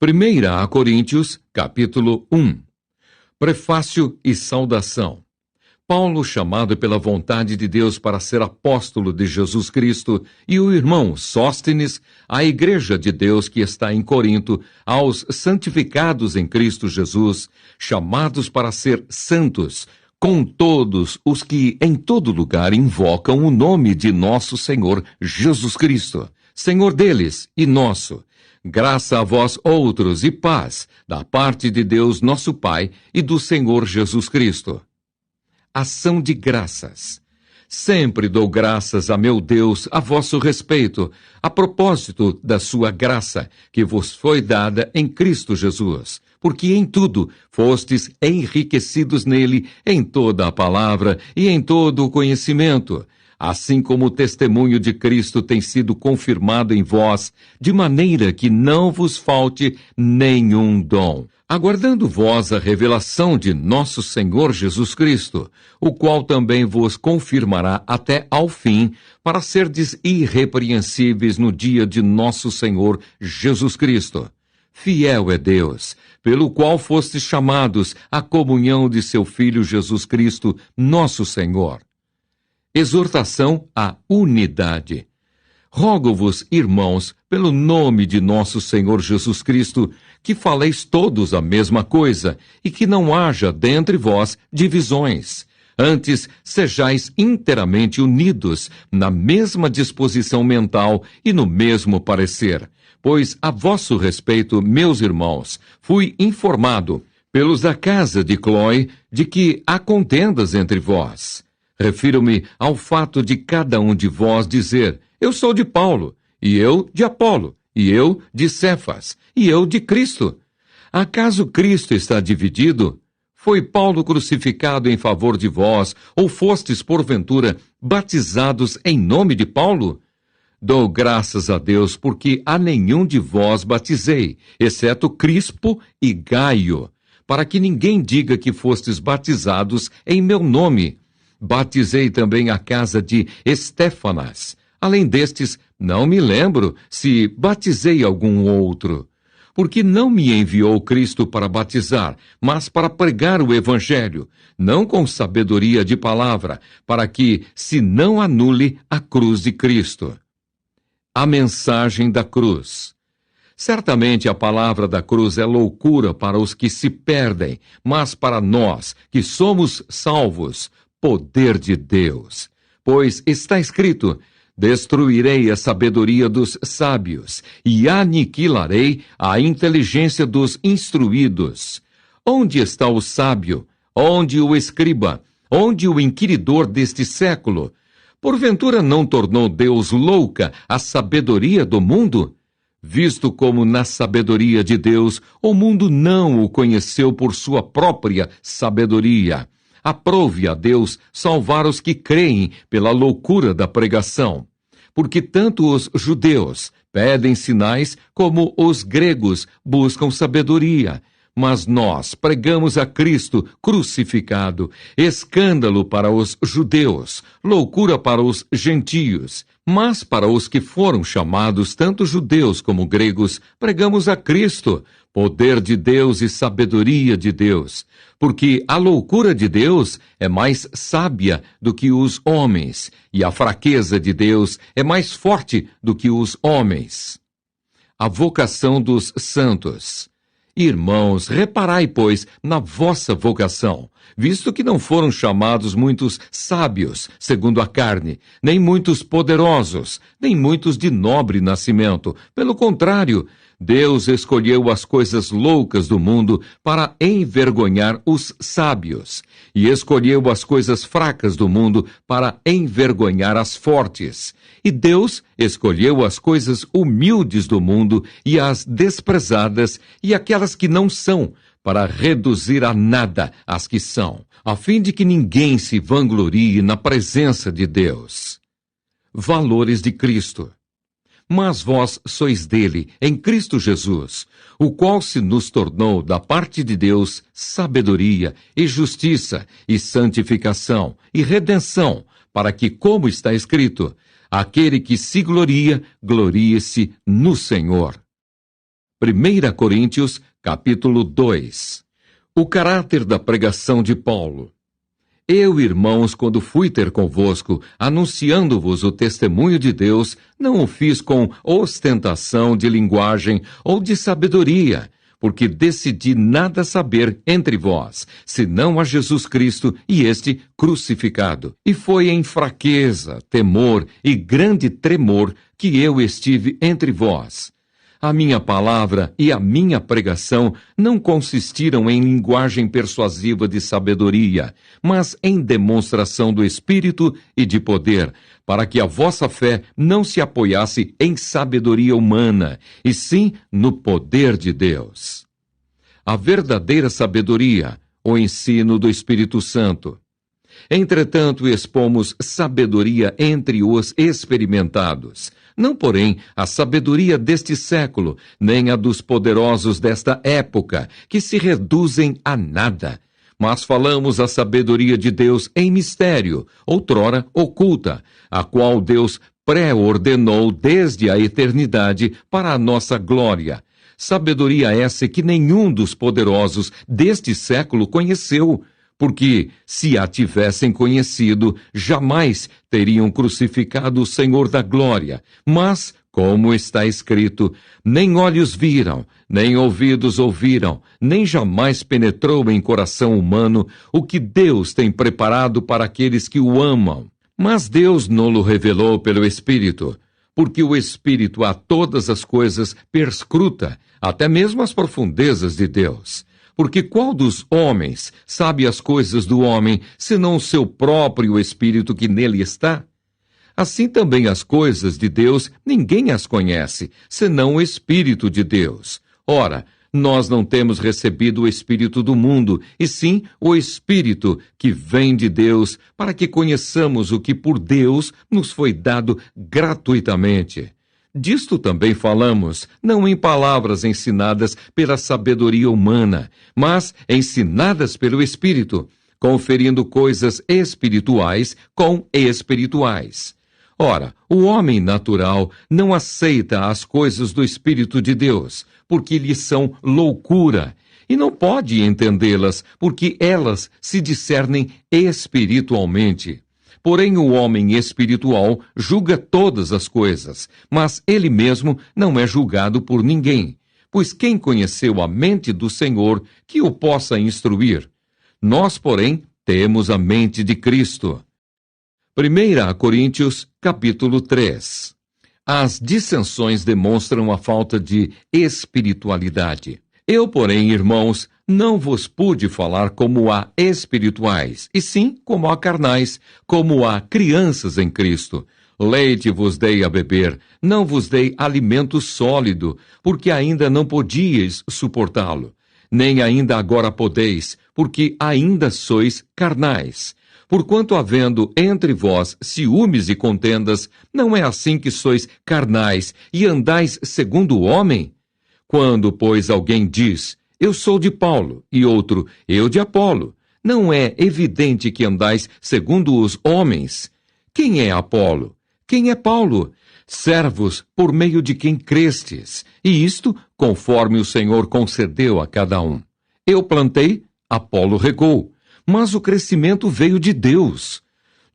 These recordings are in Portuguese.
1 Coríntios, capítulo 1. Prefácio e saudação. Paulo, chamado pela vontade de Deus para ser apóstolo de Jesus Cristo, e o irmão Sóstenes, à igreja de Deus que está em Corinto, aos santificados em Cristo Jesus, chamados para ser santos, com todos os que em todo lugar invocam o nome de nosso Senhor Jesus Cristo, Senhor deles e nosso. Graça a vós outros e paz, da parte de Deus nosso Pai e do Senhor Jesus Cristo. Ação de graças. Sempre dou graças a meu Deus a vosso respeito, a propósito da sua graça, que vos foi dada em Cristo Jesus, porque em tudo fostes enriquecidos nele, em toda a palavra e em todo o conhecimento, assim como o testemunho de Cristo tem sido confirmado em vós, de maneira que não vos falte nenhum dom, aguardando vós a revelação de nosso Senhor Jesus Cristo, o qual também vos confirmará até ao fim, para serdes irrepreensíveis no dia de nosso Senhor Jesus Cristo. Fiel é Deus, pelo qual fostes chamados à comunhão de seu Filho Jesus Cristo, nosso Senhor. Exortação à unidade. Rogo-vos, irmãos, pelo nome de nosso Senhor Jesus Cristo, que faleis todos a mesma coisa, e que não haja dentre vós divisões. Antes, sejais inteiramente unidos, na mesma disposição mental e no mesmo parecer. Pois, a vosso respeito, meus irmãos, fui informado, pelos da casa de Cloé, de que há contendas entre vós. Refiro-me ao fato de cada um de vós dizer: eu sou de Paulo, e eu de Apolo, e eu de Cefas, e eu de Cristo. Acaso Cristo está dividido? Foi Paulo crucificado em favor de vós, ou fostes, porventura, batizados em nome de Paulo? Dou graças a Deus, porque a nenhum de vós batizei, exceto Crispo e Gaio, para que ninguém diga que fostes batizados em meu nome. Batizei também a casa de Estéfanas. Além destes, não me lembro se batizei algum outro. Porque não me enviou Cristo para batizar, mas para pregar o Evangelho, não com sabedoria de palavra, para que se não anule a cruz de Cristo. A mensagem da cruz. Certamente a palavra da cruz é loucura para os que se perdem, mas para nós, que somos salvos, poder de Deus. Pois está escrito: destruirei a sabedoria dos sábios e aniquilarei a inteligência dos instruídos. Onde está o sábio? Onde o escriba? Onde o inquiridor deste século? Porventura não tornou Deus louca a sabedoria do mundo? Visto como na sabedoria de Deus o mundo não o conheceu por sua própria sabedoria. Aprove a Deus salvar os que creem pela loucura da pregação. Porque tanto os judeus pedem sinais, como os gregos buscam sabedoria. Mas nós pregamos a Cristo crucificado, escândalo para os judeus, loucura para os gentios. Mas para os que foram chamados, tanto judeus como gregos, pregamos a Cristo, poder de Deus e sabedoria de Deus. Porque a loucura de Deus é mais sábia do que os homens, e a fraqueza de Deus é mais forte do que os homens. A vocação dos santos. Irmãos, reparai, pois, na vossa vocação, visto que não foram chamados muitos sábios, segundo a carne, nem muitos poderosos, nem muitos de nobre nascimento. Pelo contrário, Deus escolheu as coisas loucas do mundo para envergonhar os sábios, e escolheu as coisas fracas do mundo para envergonhar as fortes. E Deus escolheu as coisas humildes do mundo e as desprezadas e aquelas que não são, para reduzir a nada as que são, a fim de que ninguém se vanglorie na presença de Deus. Valores de Cristo. Mas vós sois dele, em Cristo Jesus, o qual se nos tornou, da parte de Deus, sabedoria e justiça e santificação e redenção, para que, como está escrito, aquele que se gloria, glorie-se no Senhor. 1 Coríntios, capítulo 2. O caráter da pregação de Paulo. Eu, irmãos, quando fui ter convosco, anunciando-vos o testemunho de Deus, não o fiz com ostentação de linguagem ou de sabedoria, porque decidi nada saber entre vós, senão a Jesus Cristo e este crucificado. E foi em fraqueza, temor e grande tremor que eu estive entre vós. A minha palavra e a minha pregação não consistiram em linguagem persuasiva de sabedoria, mas em demonstração do Espírito e de poder, para que a vossa fé não se apoiasse em sabedoria humana, e sim no poder de Deus. A verdadeira sabedoria, o ensino do Espírito Santo. Entretanto, expomos sabedoria entre os experimentados, não, porém, a sabedoria deste século, nem a dos poderosos desta época, que se reduzem a nada. Mas falamos a sabedoria de Deus em mistério, outrora oculta, a qual Deus pré-ordenou desde a eternidade para a nossa glória. Sabedoria essa que nenhum dos poderosos deste século conheceu, porque, se a tivessem conhecido, jamais teriam crucificado o Senhor da glória. Mas, como está escrito, nem olhos viram, nem ouvidos ouviram, nem jamais penetrou em coração humano o que Deus tem preparado para aqueles que o amam. Mas Deus não-lo revelou pelo Espírito, porque o Espírito a todas as coisas perscruta, até mesmo as profundezas de Deus. Porque qual dos homens sabe as coisas do homem, senão o seu próprio Espírito que nele está? Assim também as coisas de Deus ninguém as conhece, senão o Espírito de Deus. Ora, nós não temos recebido o Espírito do mundo, e sim o Espírito que vem de Deus, para que conheçamos o que por Deus nos foi dado gratuitamente. Disto também falamos, não em palavras ensinadas pela sabedoria humana, mas ensinadas pelo Espírito, conferindo coisas espirituais com espirituais. Ora, o homem natural não aceita as coisas do Espírito de Deus, porque lhe são loucura, e não pode entendê-las, porque elas se discernem espiritualmente. Porém, o homem espiritual julga todas as coisas, mas ele mesmo não é julgado por ninguém. Pois quem conheceu a mente do Senhor que o possa instruir? Nós, porém, temos a mente de Cristo. 1 Coríntios, capítulo 3. As dissensões demonstram a falta de espiritualidade. Eu, porém, irmãos, não vos pude falar como a espirituais, e sim como a carnais, como a crianças em Cristo. Leite vos dei a beber, não vos dei alimento sólido, porque ainda não podíeis suportá-lo. Nem ainda agora podeis, porque ainda sois carnais. Porquanto havendo entre vós ciúmes e contendas, não é assim que sois carnais e andais segundo o homem? Quando, pois, alguém diz, eu sou de Paulo, e outro, eu de Apolo, não é evidente que andais segundo os homens? Quem é Apolo? Quem é Paulo? Servos por meio de quem crestes, e isto conforme o Senhor concedeu a cada um. Eu plantei, Apolo regou, mas o crescimento veio de Deus.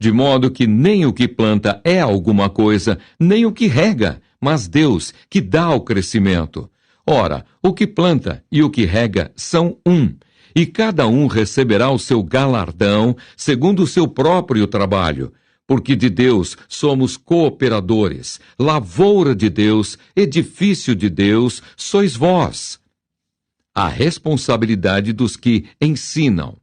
De modo que nem o que planta é alguma coisa, nem o que rega, mas Deus que dá o crescimento. Ora, o que planta e o que rega são um, e cada um receberá o seu galardão segundo o seu próprio trabalho, porque de Deus somos cooperadores, lavoura de Deus, edifício de Deus, sois vós. A responsabilidade dos que ensinam.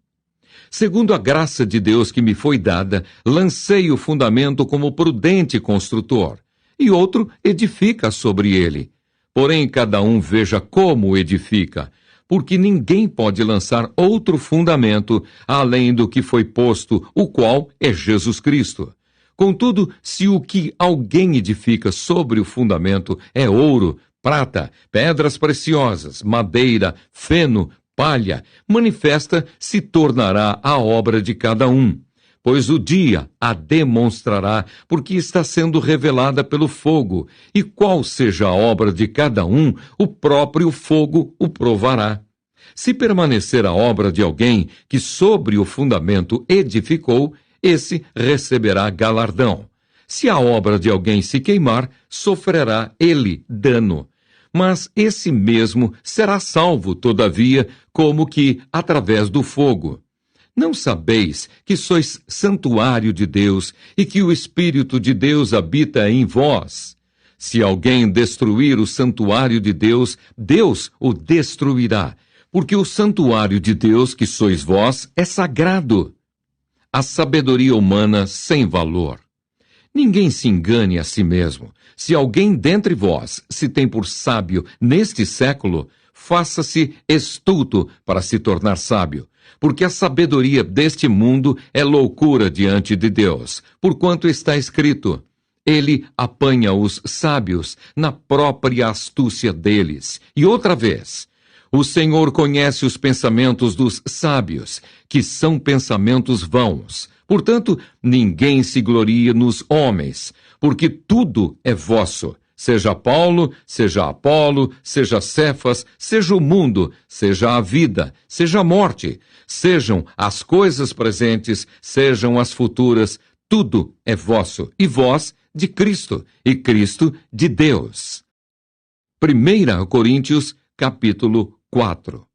Segundo a graça de Deus que me foi dada, lancei o fundamento como prudente construtor, e outro edifica sobre ele. Porém, cada um veja como edifica, porque ninguém pode lançar outro fundamento além do que foi posto, o qual é Jesus Cristo. Contudo, se o que alguém edifica sobre o fundamento é ouro, prata, pedras preciosas, madeira, feno, palha, manifesta se tornará a obra de cada um. pois o dia a demonstrará, porque está sendo revelada pelo fogo, e qual seja a obra de cada um, o próprio fogo o provará. Se permanecer a obra de alguém que sobre o fundamento edificou, esse receberá galardão. Se a obra de alguém se queimar, sofrerá ele dano. Mas esse mesmo será salvo, todavia, como que através do fogo. Não sabeis que sois santuário de Deus e que o Espírito de Deus habita em vós? Se alguém destruir o santuário de Deus, Deus o destruirá, porque o santuário de Deus, que sois vós, é sagrado. A sabedoria humana sem valor. Ninguém se engane a si mesmo. Se alguém dentre vós se tem por sábio neste século, faça-se estulto para se tornar sábio, porque a sabedoria deste mundo é loucura diante de Deus, porquanto está escrito: ele apanha os sábios na própria astúcia deles. E outra vez: o Senhor conhece os pensamentos dos sábios, que são pensamentos vãos. Portanto, ninguém se gloria nos homens, porque tudo é vosso. Seja Paulo, seja Apolo, seja Cefas, seja o mundo, seja a vida, seja a morte, sejam as coisas presentes, sejam as futuras, tudo é vosso, e vós de Cristo, e Cristo de Deus. 1 Coríntios, capítulo 4.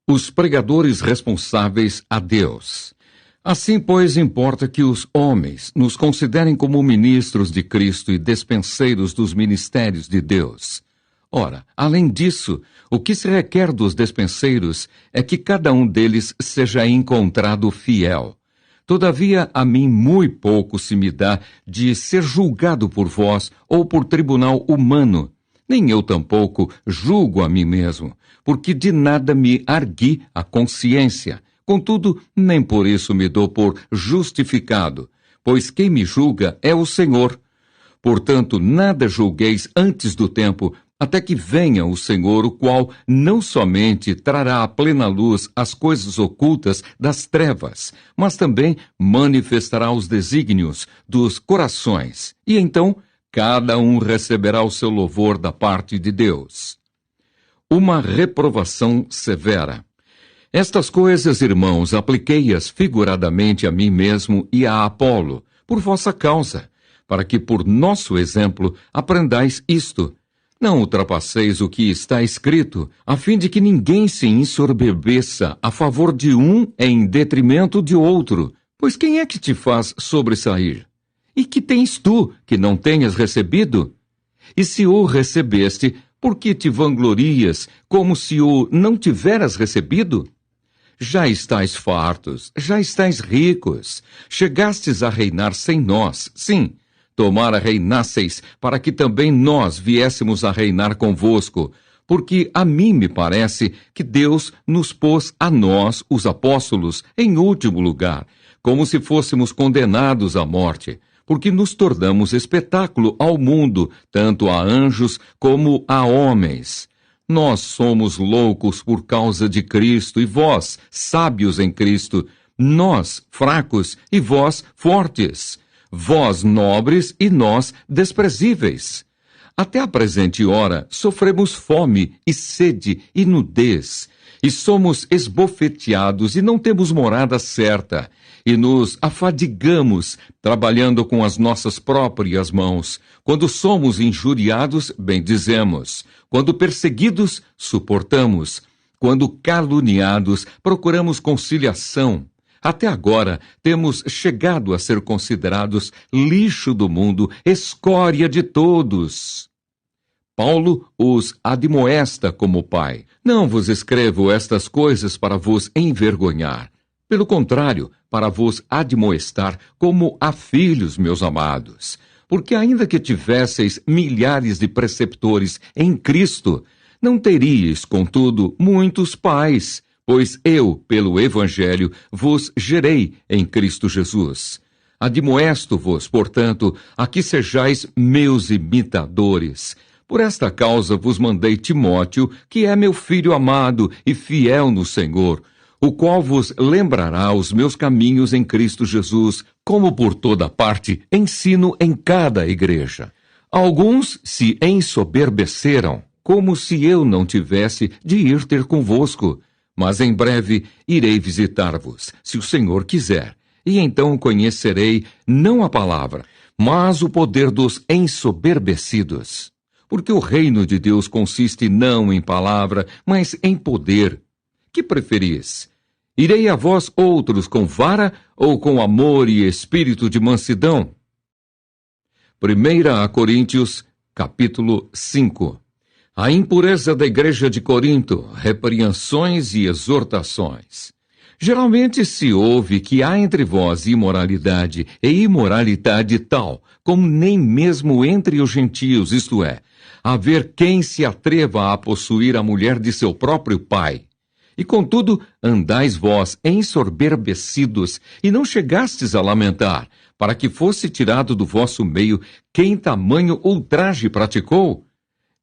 Os pregadores responsáveis a Deus. Assim, pois, importa que os homens nos considerem como ministros de Cristo e despenseiros dos ministérios de Deus. Ora, além disso, o que se requer dos despenseiros é que cada um deles seja encontrado fiel. Todavia, a mim muito pouco se me dá de ser julgado por vós ou por tribunal humano. Nem eu tampouco julgo a mim mesmo, porque de nada me argui a consciência. Contudo, nem por isso me dou por justificado, pois quem me julga é o Senhor. Portanto, nada julgueis antes do tempo, até que venha o Senhor, o qual não somente trará à plena luz as coisas ocultas das trevas, mas também manifestará os desígnios dos corações. E então, cada um receberá o seu louvor da parte de Deus. Uma reprovação severa. Estas coisas, irmãos, apliquei-as figuradamente a mim mesmo e a Apolo, por vossa causa, para que por nosso exemplo aprendais isto. Não ultrapasseis o que está escrito, a fim de que ninguém se ensoberbeça a favor de um em detrimento de outro. Pois quem é que te faz sobressair? E que tens tu que não tenhas recebido? E se o recebeste, por que te vanglorias como se o não tiveras recebido? Já estáis fartos, já estáis ricos, chegastes a reinar sem nós, sim, tomara reinasseis, para que também nós viéssemos a reinar convosco, porque a mim me parece que Deus nos pôs a nós, os apóstolos, em último lugar, como se fôssemos condenados à morte, porque nos tornamos espetáculo ao mundo, tanto a anjos como a homens. Nós somos loucos por causa de Cristo, e vós, sábios em Cristo, nós, fracos, e vós, fortes, vós, nobres, e nós, desprezíveis. Até a presente hora, sofremos fome, e sede, e nudez, e somos esbofeteados, e não temos morada certa, e nos afadigamos, trabalhando com as nossas próprias mãos. Quando somos injuriados, bendizemos. Quando perseguidos, suportamos. Quando caluniados, procuramos conciliação. Até agora, temos chegado a ser considerados lixo do mundo, escória de todos. Paulo os admoesta como pai. Não vos escrevo estas coisas para vos envergonhar. Pelo contrário, para vos admoestar como a filhos, meus amados. Porque ainda que tivesseis milhares de preceptores em Cristo, não teríeis, contudo, muitos pais, pois eu, pelo Evangelho, vos gerei em Cristo Jesus. Admoesto-vos, portanto, a que sejais meus imitadores. Por esta causa vos mandei Timóteo, que é meu filho amado e fiel no Senhor, o qual vos lembrará os meus caminhos em Cristo Jesus, como por toda parte ensino em cada igreja. Alguns se ensoberbeceram, como se eu não tivesse de ir ter convosco, mas em breve irei visitar-vos, se o Senhor quiser, e então conhecerei não a palavra, mas o poder dos ensoberbecidos. Porque o reino de Deus consiste não em palavra, mas em poder. Que preferis? Irei a vós outros com vara ou com amor e espírito de mansidão? 1 Coríntios, capítulo 5. A impureza da igreja de Corinto, repreensões e exortações. Geralmente se ouve que há entre vós imoralidade e imoralidade tal, como nem mesmo entre os gentios, isto é, haver quem se atreva a possuir a mulher de seu próprio pai. E contudo, andais vós ensoberbecidos, e não chegastes a lamentar, para que fosse tirado do vosso meio quem tamanho ultraje praticou?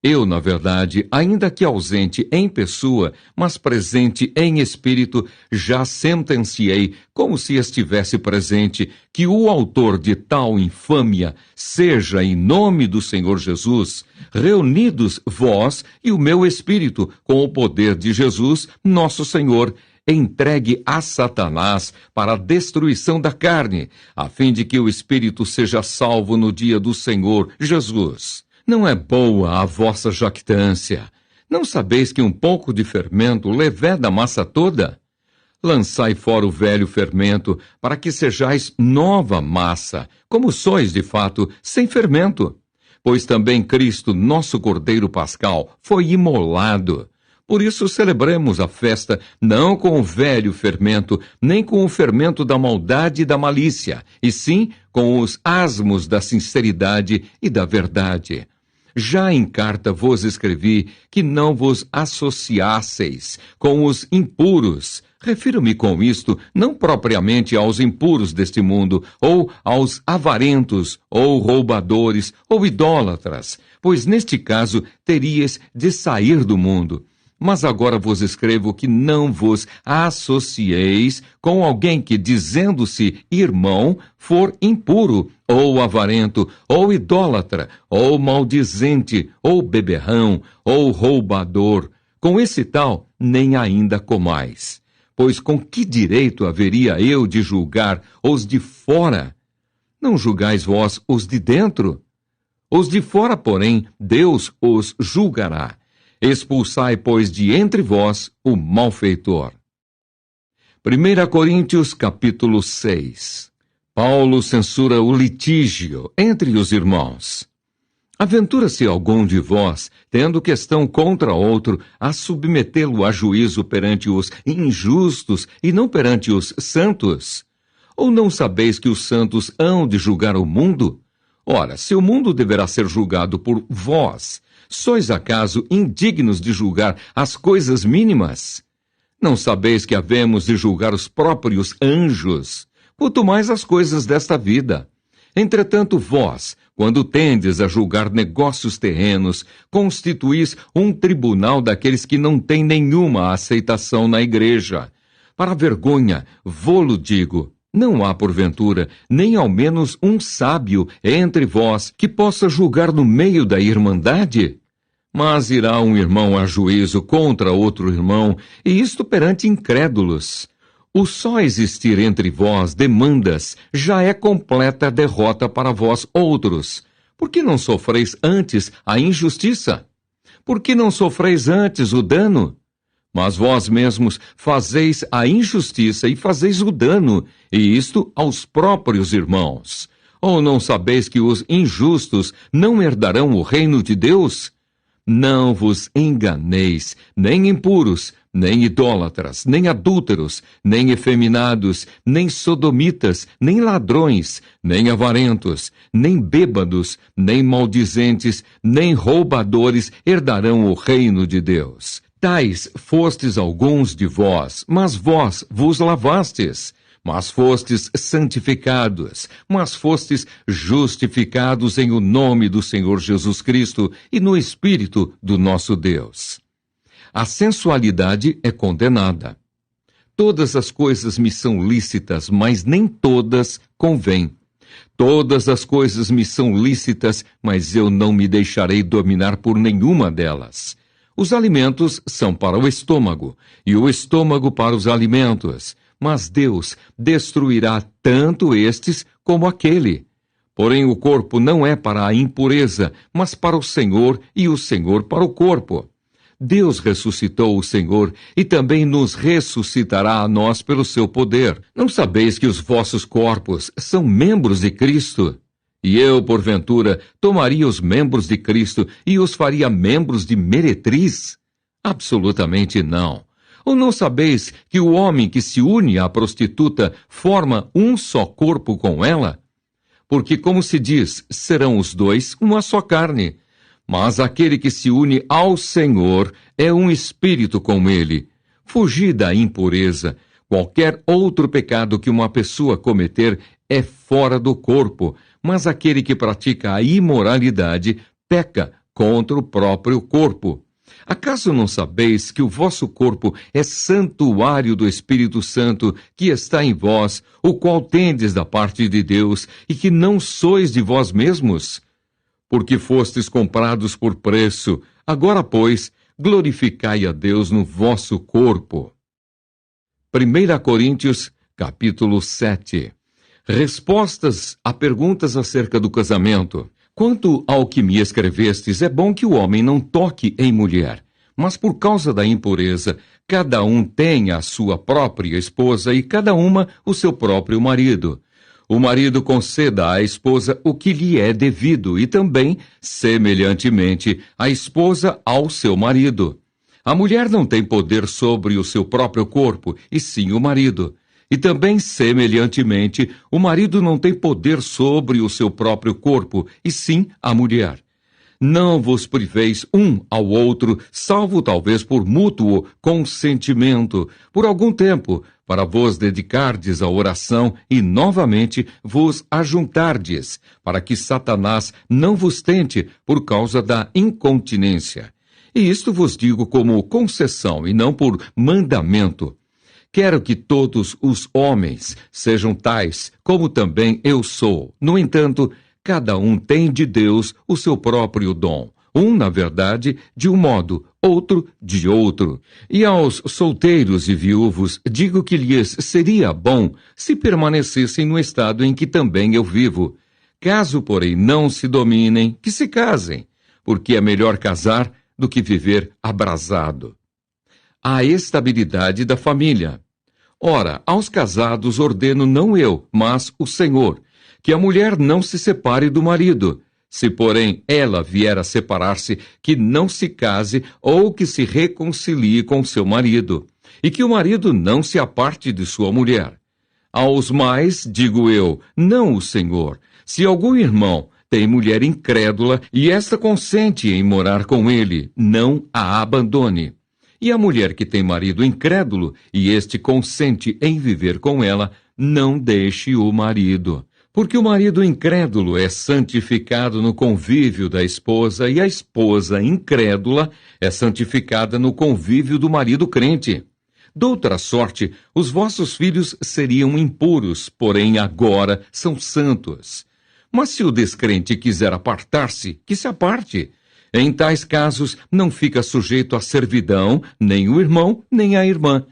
Eu, na verdade, ainda que ausente em pessoa, mas presente em espírito, já sentenciei, como se estivesse presente, que o autor de tal infâmia seja, em nome do Senhor Jesus, reunidos vós e o meu espírito, com o poder de Jesus, nosso Senhor, entregue a Satanás para a destruição da carne, a fim de que o espírito seja salvo no dia do Senhor Jesus. Não é boa a vossa jactância. Não sabeis que um pouco de fermento leveda a massa toda? Lançai fora o velho fermento, para que sejais nova massa, como sois de fato, sem fermento. Pois também Cristo, nosso Cordeiro Pascal, foi imolado. Por isso celebremos a festa não com o velho fermento, nem com o fermento da maldade e da malícia, e sim com os asmos da sinceridade e da verdade. Já em carta vos escrevi que não vos associasseis com os impuros. Refiro-me com isto não propriamente aos impuros deste mundo, ou aos avarentos, ou roubadores, ou idólatras, pois neste caso teríeis de sair do mundo. Mas agora vos escrevo que não vos associeis com alguém que, dizendo-se irmão, for impuro, ou avarento, ou idólatra, ou maldizente, ou beberrão, ou roubador. Com esse tal, nem ainda comais. Pois com que direito haveria eu de julgar os de fora? Não julgais vós os de dentro? Os de fora, porém, Deus os julgará. Expulsai, pois, de entre vós o malfeitor. 1 Coríntios, capítulo 6. Paulo censura o litígio entre os irmãos. Aventura-se algum de vós, tendo questão contra outro, a submetê-lo a juízo perante os injustos e não perante os santos? Ou não sabeis que os santos hão de julgar o mundo? Ora, se o mundo deverá ser julgado por vós, sois acaso indignos de julgar as coisas mínimas? Não sabeis que havemos de julgar os próprios anjos, quanto mais as coisas desta vida? Entretanto, vós, quando tendes a julgar negócios terrenos, constituís um tribunal daqueles que não têm nenhuma aceitação na igreja. Para vergonha, vô-lo digo, não há porventura, nem ao menos um sábio entre vós que possa julgar no meio da irmandade? Mas irá um irmão a juízo contra outro irmão, e isto perante incrédulos. O só existir entre vós demandas já é completa derrota para vós outros. Por que não sofreis antes a injustiça? Por que não sofreis antes o dano? Mas vós mesmos fazeis a injustiça e fazeis o dano, e isto aos próprios irmãos. Ou não sabeis que os injustos não herdarão o reino de Deus? Não vos enganeis, nem impuros, nem idólatras, nem adúlteros, nem efeminados, nem sodomitas, nem ladrões, nem avarentos, nem bêbados, nem maldizentes, nem roubadores herdarão o reino de Deus. Tais fostes alguns de vós, mas vós vos lavastes. Mas fostes santificados, mas fostes justificados em o nome do Senhor Jesus Cristo e no Espírito do nosso Deus. A sensualidade é condenada. Todas as coisas me são lícitas, mas nem todas convêm. Todas as coisas me são lícitas, mas eu não me deixarei dominar por nenhuma delas. Os alimentos são para o estômago, e o estômago para os alimentos, mas Deus destruirá tanto estes como aquele. Porém, o corpo não é para a impureza, mas para o Senhor, e o Senhor para o corpo. Deus ressuscitou o Senhor e também nos ressuscitará a nós pelo seu poder. Não sabeis que os vossos corpos são membros de Cristo? E eu, porventura, tomaria os membros de Cristo e os faria membros de meretriz? Absolutamente não. Ou não sabeis que o homem que se une à prostituta forma um só corpo com ela? Porque, como se diz, serão os dois uma só carne. Mas aquele que se une ao Senhor é um espírito com ele. Fugi da impureza. Qualquer outro pecado que uma pessoa cometer é fora do corpo, mas aquele que pratica a imoralidade peca contra o próprio corpo. Acaso não sabeis que o vosso corpo é santuário do Espírito Santo que está em vós, o qual tendes da parte de Deus, e que não sois de vós mesmos? Porque fostes comprados por preço, agora, pois, glorificai a Deus no vosso corpo. 1 Coríntios, capítulo 7. Respostas a perguntas acerca do casamento. Quanto ao que me escrevestes, é bom que o homem não toque em mulher, mas por causa da impureza, cada um tenha a sua própria esposa e cada uma o seu próprio marido. O marido conceda à esposa o que lhe é devido e também, semelhantemente, a esposa ao seu marido. A mulher não tem poder sobre o seu próprio corpo, e sim o marido. E também, semelhantemente, o marido não tem poder sobre o seu próprio corpo, e sim a mulher. Não vos priveis um ao outro, salvo talvez por mútuo consentimento, por algum tempo, para vos dedicardes à oração e novamente vos ajuntardes, para que Satanás não vos tente por causa da incontinência. E isto vos digo como concessão e não por mandamento. Quero que todos os homens sejam tais, como também eu sou. No entanto, cada um tem de Deus o seu próprio dom. Um, na verdade, de um modo, outro de outro. E aos solteiros e viúvos digo que lhes seria bom se permanecessem no estado em que também eu vivo. Caso, porém, não se dominem, que se casem, porque é melhor casar do que viver abrasado. A estabilidade da família. Ora, aos casados ordeno não eu, mas o Senhor, que a mulher não se separe do marido. Se, porém, ela vier a separar-se, que não se case ou que se reconcilie com seu marido, e que o marido não se aparte de sua mulher. Aos mais, digo eu, não o Senhor. Se algum irmão tem mulher incrédula e esta consente em morar com ele, não a abandone. E a mulher que tem marido incrédulo e este consente em viver com ela, não deixe o marido. Porque o marido incrédulo é santificado no convívio da esposa e a esposa incrédula é santificada no convívio do marido crente. Doutra sorte, os vossos filhos seriam impuros, porém agora são santos. Mas se o descrente quiser apartar-se, que se aparte. Em tais casos, não fica sujeito à servidão, nem o irmão, nem a irmã.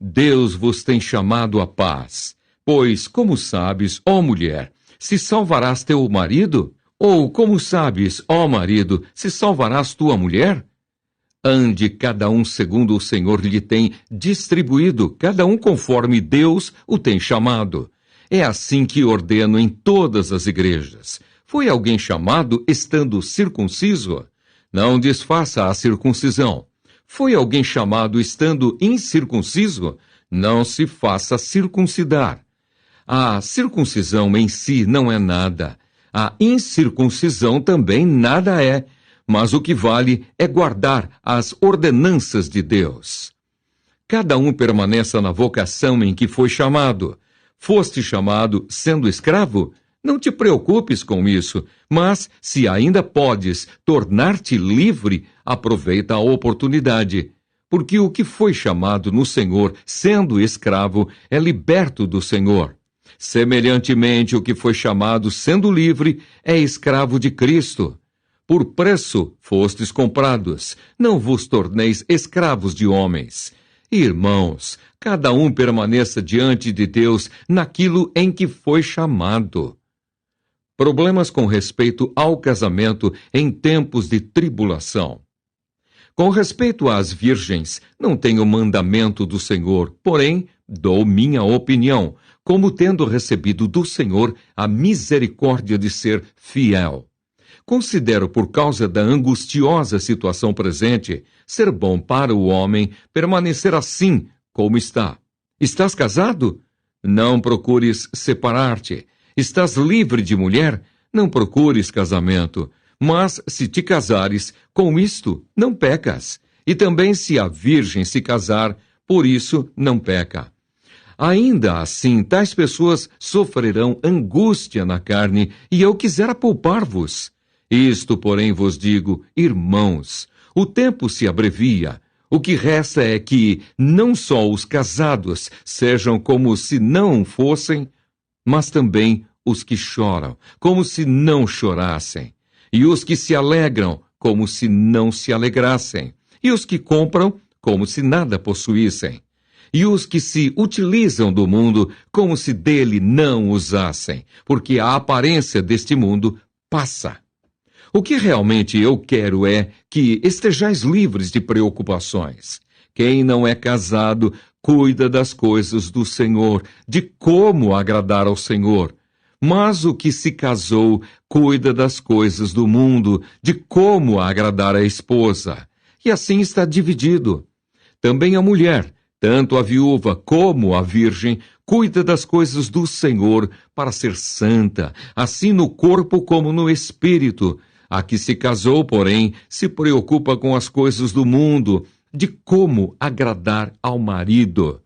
Deus vos tem chamado à paz. Pois, como sabes, ó mulher, se salvarás teu marido? Ou, como sabes, ó marido, se salvarás tua mulher? Ande cada um segundo o Senhor lhe tem distribuído, cada um conforme Deus o tem chamado. É assim que ordeno em todas as igrejas. Foi alguém chamado estando circunciso? Não desfaça a circuncisão. Foi alguém chamado estando incircunciso? Não se faça circuncidar. A circuncisão em si não é nada. A incircuncisão também nada é. Mas o que vale é guardar as ordenanças de Deus. Cada um permaneça na vocação em que foi chamado. Foste chamado sendo escravo? Não te preocupes com isso, mas, se ainda podes tornar-te livre, aproveita a oportunidade. porque o que foi chamado no Senhor, sendo escravo, é liberto do Senhor. Semelhantemente, o que foi chamado, sendo livre, é escravo de Cristo. Por preço fostes comprados, não vos torneis escravos de homens. Irmãos, cada um permaneça diante de Deus naquilo em que foi chamado. Problemas com respeito ao casamento em tempos de tribulação. Com respeito às virgens, não tenho mandamento do Senhor, porém, dou minha opinião, como tendo recebido do Senhor a misericórdia de ser fiel. Considero, por causa da angustiosa situação presente, ser bom para o homem permanecer assim como está. Estás casado? Não procures separar-te. Estás livre de mulher? Não procures casamento. Mas, se te casares, com isto não pecas. E também se a virgem se casar, por isso não peca. Ainda assim, tais pessoas sofrerão angústia na carne, e eu quisera poupar-vos. Isto, porém, vos digo, irmãos, o tempo se abrevia. O que resta é que não só os casados sejam como se não fossem, mas também os que choram, como se não chorassem, e os que se alegram, como se não se alegrassem, e os que compram, como se nada possuíssem, e os que se utilizam do mundo, como se dele não usassem, porque a aparência deste mundo passa. O que realmente eu quero é que estejais livres de preocupações. Quem não é casado, cuida das coisas do Senhor, de como agradar ao Senhor. Mas o que se casou, cuida das coisas do mundo, de como agradar a esposa. E assim está dividido. Também a mulher, tanto a viúva como a virgem, cuida das coisas do Senhor para ser santa, assim no corpo como no espírito. A que se casou, porém, se preocupa com as coisas do mundo, de como agradar ao marido.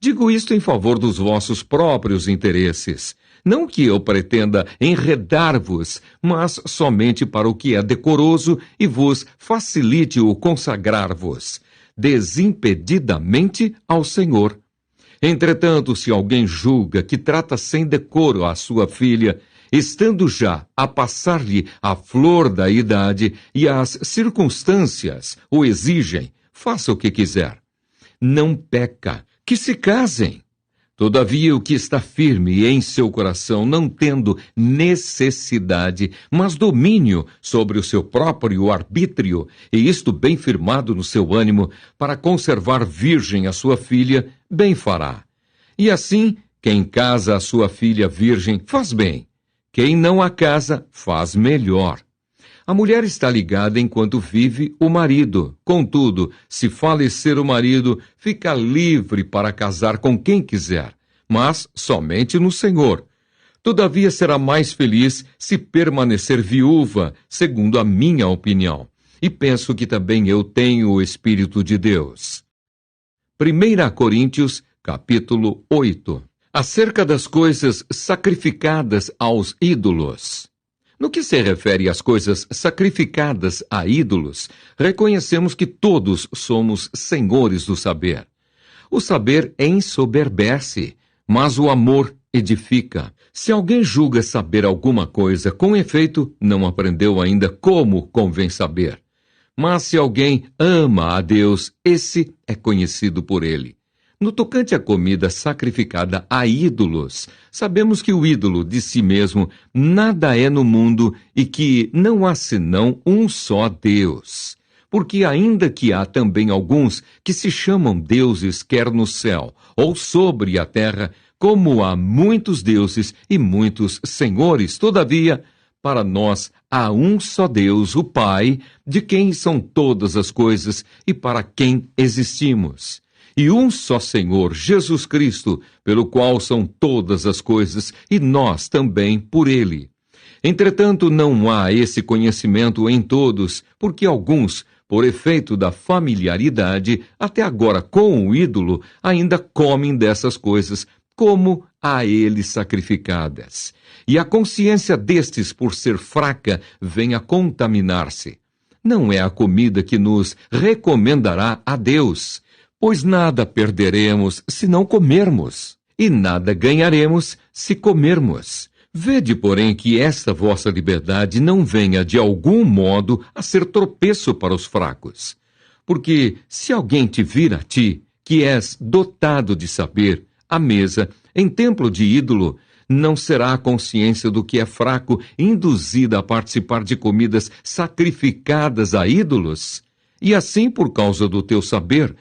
Digo isto em favor dos vossos próprios interesses. Não que eu pretenda enredar-vos, mas somente para o que é decoroso e vos facilite o consagrar-vos, desimpedidamente ao Senhor. Entretanto, se alguém julga que trata sem decoro a sua filha, estando já a passar-lhe a flor da idade e as circunstâncias o exigem, faça o que quiser. Não peca, que se casem. Todavia, o que está firme em seu coração, não tendo necessidade, mas domínio sobre o seu próprio arbítrio, e isto bem firmado no seu ânimo, para conservar virgem a sua filha, bem fará. E assim, quem casa a sua filha virgem, faz bem. Quem não a casa, faz melhor. A mulher está ligada enquanto vive o marido. Contudo, se falecer o marido, fica livre para casar com quem quiser, mas somente no Senhor. Todavia será mais feliz se permanecer viúva, segundo a minha opinião. E penso que também eu tenho o Espírito de Deus. 1 Coríntios, capítulo 8. Acerca das coisas sacrificadas aos ídolos. No que se refere às coisas sacrificadas a ídolos, reconhecemos que todos somos senhores do saber. O saber ensoberbece, mas o amor edifica. Se alguém julga saber alguma coisa, com efeito, não aprendeu ainda como convém saber. Mas se alguém ama a Deus, esse é conhecido por ele. No tocante à comida sacrificada a ídolos, sabemos que o ídolo de si mesmo nada é no mundo e que não há senão um só Deus. Porque ainda que há também alguns que se chamam deuses quer no céu ou sobre a terra, como há muitos deuses e muitos senhores, todavia, para nós há um só Deus, o Pai, de quem são todas as coisas e para quem existimos. E um só Senhor, Jesus Cristo, pelo qual são todas as coisas, e nós também por ele. Entretanto, não há esse conhecimento em todos, porque alguns, por efeito da familiaridade, até agora com o ídolo, ainda comem dessas coisas, como a ele sacrificadas. E a consciência destes, por ser fraca, vem a contaminar-se. não é a comida que nos recomendará a Deus, pois nada perderemos se não comermos, e nada ganharemos se comermos. Vede, porém, que esta vossa liberdade não venha de algum modo a ser tropeço para os fracos. Porque se alguém te vir a ti, que és dotado de saber, à mesa, em templo de ídolo, não será a consciência do que é fraco induzida a participar de comidas sacrificadas a ídolos? E assim, por causa do teu saber,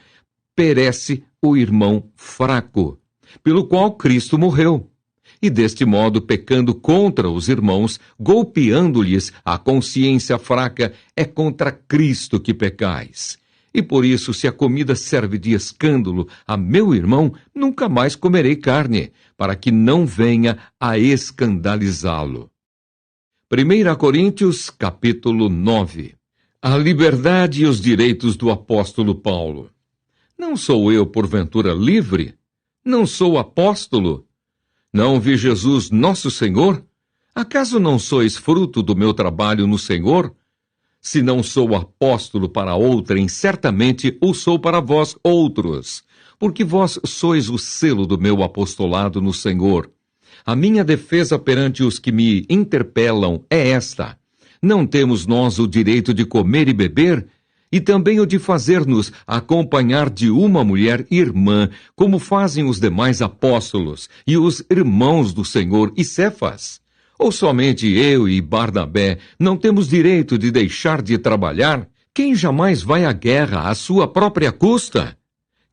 perece o irmão fraco, pelo qual Cristo morreu. E deste modo, pecando contra os irmãos, golpeando-lhes a consciência fraca, é contra Cristo que pecais. E por isso, se a comida serve de escândalo a meu irmão, nunca mais comerei carne, para que não venha a escandalizá-lo. 1 Coríntios, capítulo 9. A liberdade e os direitos do apóstolo Paulo. Não sou eu, porventura, livre? Não sou apóstolo? Não vi Jesus, nosso Senhor? Acaso não sois fruto do meu trabalho no Senhor? Se não sou apóstolo para outrem, certamente o sou para vós outros, porque vós sois o selo do meu apostolado no Senhor. A minha defesa perante os que me interpelam é esta: não temos nós o direito de comer e beber? E também o de fazer-nos acompanhar de uma mulher irmã, como fazem os demais apóstolos e os irmãos do Senhor e Cefas? Ou somente eu e Barnabé não temos direito de deixar de trabalhar? Quem jamais vai à guerra à sua própria custa?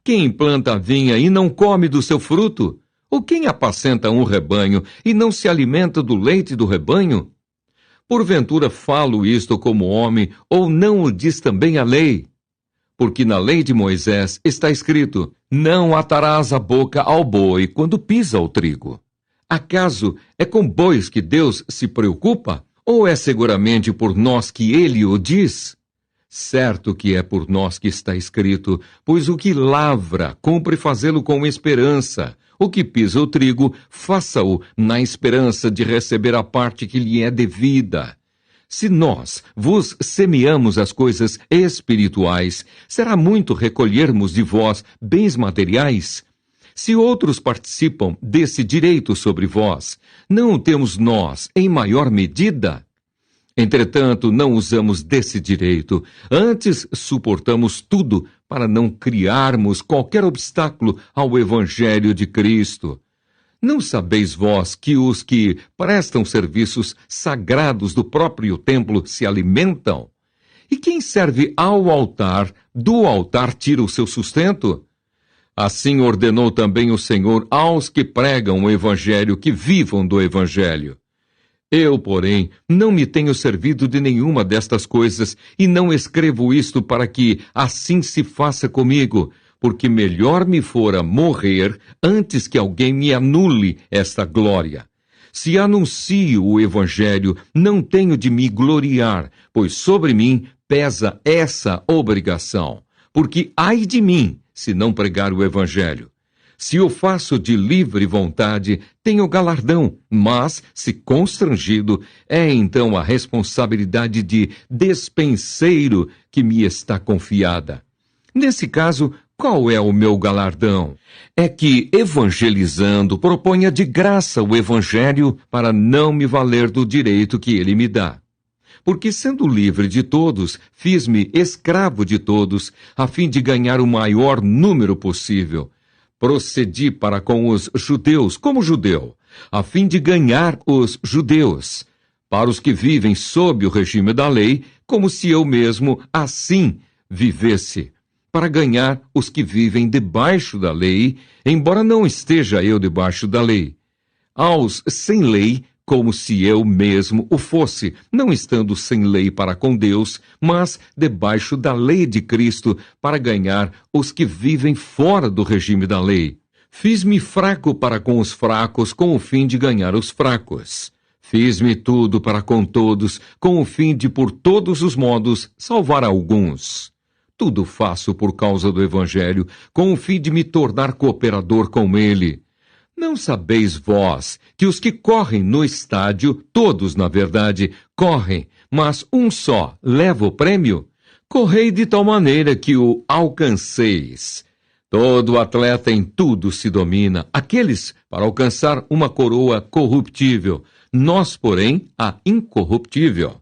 Quem planta a vinha e não come do seu fruto? Ou quem apacenta um rebanho e não se alimenta do leite do rebanho? Porventura falo isto como homem, ou não o diz também a lei? Porque na lei de Moisés está escrito: não atarás a boca ao boi quando pisa o trigo. Acaso é com bois que Deus se preocupa? Ou é seguramente por nós que ele o diz? Certo que é por nós que está escrito, pois o que lavra, cumpre fazê-lo com esperança. O que pisa o trigo, faça-o na esperança de receber a parte que lhe é devida. Se nós vos semeamos as coisas espirituais, será muito recolhermos de vós bens materiais? Se outros participam desse direito sobre vós, não o temos nós em maior medida? Entretanto, não usamos desse direito, antes suportamos tudo para não criarmos qualquer obstáculo ao Evangelho de Cristo. Não sabeis vós que os que prestam serviços sagrados do próprio templo se alimentam? E quem serve ao altar, do altar tira o seu sustento? Assim ordenou também o Senhor aos que pregam o Evangelho que vivam do Evangelho. Eu, porém, não me tenho servido de nenhuma destas coisas, e não escrevo isto para que assim se faça comigo, porque melhor me fora morrer antes que alguém me anule esta glória. Se anuncio o Evangelho, não tenho de me gloriar, pois sobre mim pesa essa obrigação. Porque ai de mim, se não pregar o Evangelho. Se o faço de livre vontade, tenho galardão, mas, se constrangido, é então a responsabilidade de despenseiro que me está confiada. Nesse caso, qual é o meu galardão? É que, evangelizando, proponha de graça o Evangelho para não me valer do direito que ele me dá. Porque, sendo livre de todos, fiz-me escravo de todos, a fim de ganhar o maior número possível. Procedi para com os judeus como judeu, a fim de ganhar os judeus. Para os que vivem sob o regime da lei, como se eu mesmo assim vivesse. Para ganhar os que vivem debaixo da lei, embora não esteja eu debaixo da lei. Aos sem lei, como se eu mesmo o fosse, não estando sem lei para com Deus, mas debaixo da lei de Cristo, para ganhar os que vivem fora do regime da lei. Fiz-me fraco para com os fracos, com o fim de ganhar os fracos. Fiz-me tudo para com todos, com o fim de, por todos os modos, salvar alguns. Tudo faço por causa do Evangelho, com o fim de me tornar cooperador com ele. Não sabeis vós que os que correm no estádio, todos, na verdade, correm, mas um só leva o prêmio? Correi de tal maneira que o alcanceis. Todo atleta em tudo se domina, aqueles para alcançar uma coroa corruptível, nós, porém, a incorruptível.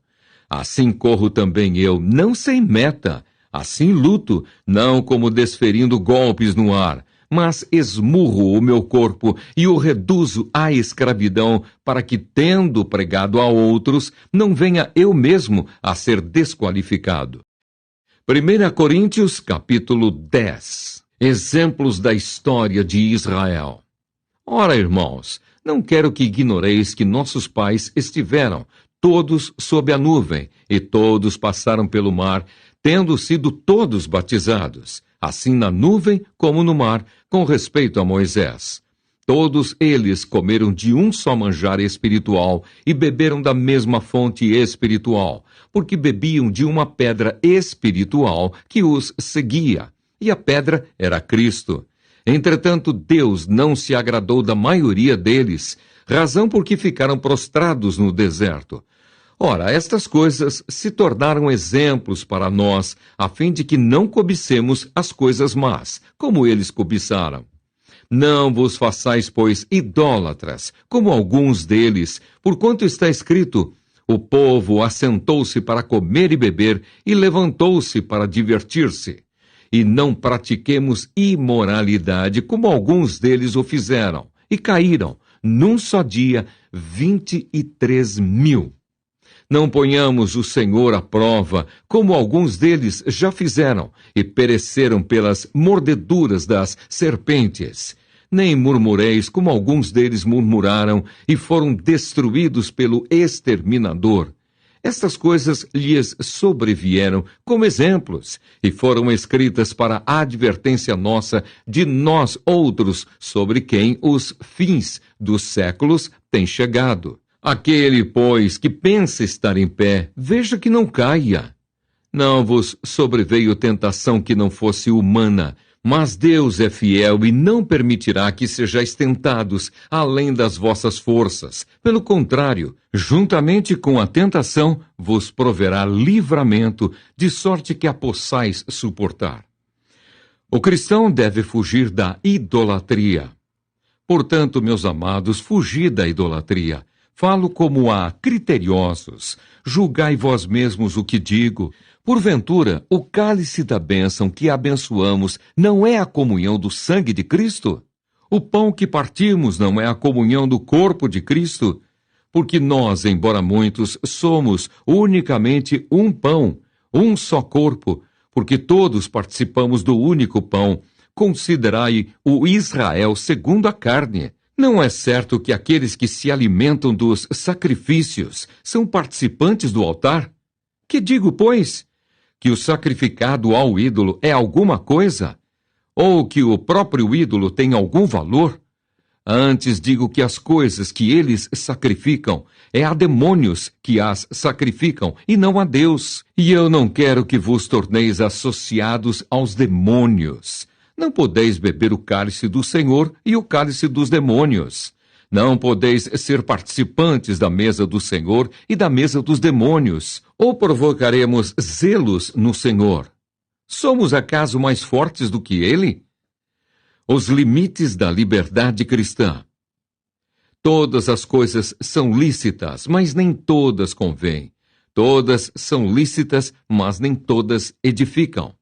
Assim corro também eu, não sem meta, assim luto, não como desferindo golpes no ar, mas esmurro o meu corpo e o reduzo à escravidão, para que, tendo pregado a outros, não venha eu mesmo a ser desqualificado. 1 Coríntios, capítulo 10. Exemplos da história de Israel. Ora, irmãos, não quero que ignoreis que nossos pais estiveram todos sob a nuvem, e todos passaram pelo mar, tendo sido todos batizados, assim na nuvem como no mar, com respeito a Moisés. Todos eles comeram de um só manjar espiritual e beberam da mesma fonte espiritual, porque bebiam de uma pedra espiritual que os seguia, e a pedra era Cristo. Entretanto, Deus não se agradou da maioria deles, razão por que ficaram prostrados no deserto. Ora, estas coisas se tornaram exemplos para nós, a fim de que não cobicemos as coisas más, como eles cobiçaram. Não vos façais, pois, idólatras, como alguns deles, porquanto está escrito: o povo assentou-se para comer e beber, e levantou-se para divertir-se. E não pratiquemos imoralidade, como alguns deles o fizeram, e caíram, num só dia, 23.000. Não ponhamos o Senhor à prova, como alguns deles já fizeram, e pereceram pelas mordeduras das serpentes. Nem murmureis, como alguns deles murmuraram, e foram destruídos pelo exterminador. Estas coisas lhes sobrevieram como exemplos, e foram escritas para a advertência nossa de nós outros, sobre quem os fins dos séculos têm chegado. Aquele, pois, que pensa estar em pé, veja que não caia. Não vos sobreveio tentação que não fosse humana, mas Deus é fiel e não permitirá que sejais tentados além das vossas forças. Pelo contrário, juntamente com a tentação, vos proverá livramento, de sorte que a possais suportar. O cristão deve fugir da idolatria. Portanto, meus amados, fugi da idolatria. Falo como a criteriosos. Julgai vós mesmos o que digo. Porventura, o cálice da bênção que abençoamos não é a comunhão do sangue de Cristo? O pão que partimos não é a comunhão do corpo de Cristo? Porque nós, embora muitos, somos unicamente um pão, um só corpo, porque todos participamos do único pão. Considerai o Israel segundo a carne. Não é certo que aqueles que se alimentam dos sacrifícios são participantes do altar? Que digo, pois? Que o sacrificado ao ídolo é alguma coisa? Ou que o próprio ídolo tem algum valor? Antes digo que as coisas que eles sacrificam é a demônios que as sacrificam e não a Deus. E eu não quero que vos torneis associados aos demônios. Não podeis beber o cálice do Senhor e o cálice dos demônios. Não podeis ser participantes da mesa do Senhor e da mesa dos demônios. Ou provocaremos zelos no Senhor? Somos acaso mais fortes do que ele? Os limites da liberdade cristã. Todas as coisas são lícitas, mas nem todas convêm. Todas são lícitas, mas nem todas edificam.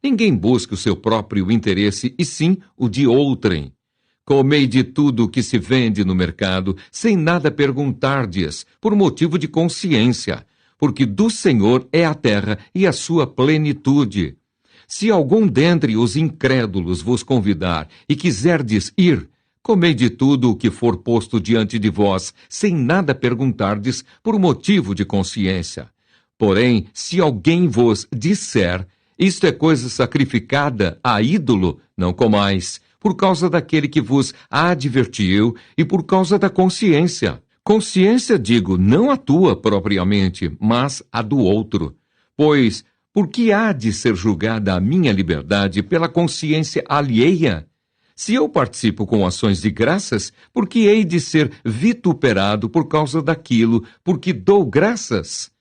Ninguém busca o seu próprio interesse, e sim o de outrem. Comei de tudo o que se vende no mercado, sem nada perguntardes, por motivo de consciência, porque do Senhor é a terra e a sua plenitude. Se algum dentre os incrédulos vos convidar e quiserdes ir, comei de tudo o que for posto diante de vós, sem nada perguntardes, por motivo de consciência. Porém, se alguém vos disser: isto é coisa sacrificada a ídolo, não comais, por causa daquele que vos advertiu e por causa da consciência. Consciência, digo, não a tua propriamente, mas a do outro. Pois, por que há de ser julgada a minha liberdade pela consciência alheia? Se eu participo com ações de graças, por que hei de ser vituperado por causa daquilo por que dou graças?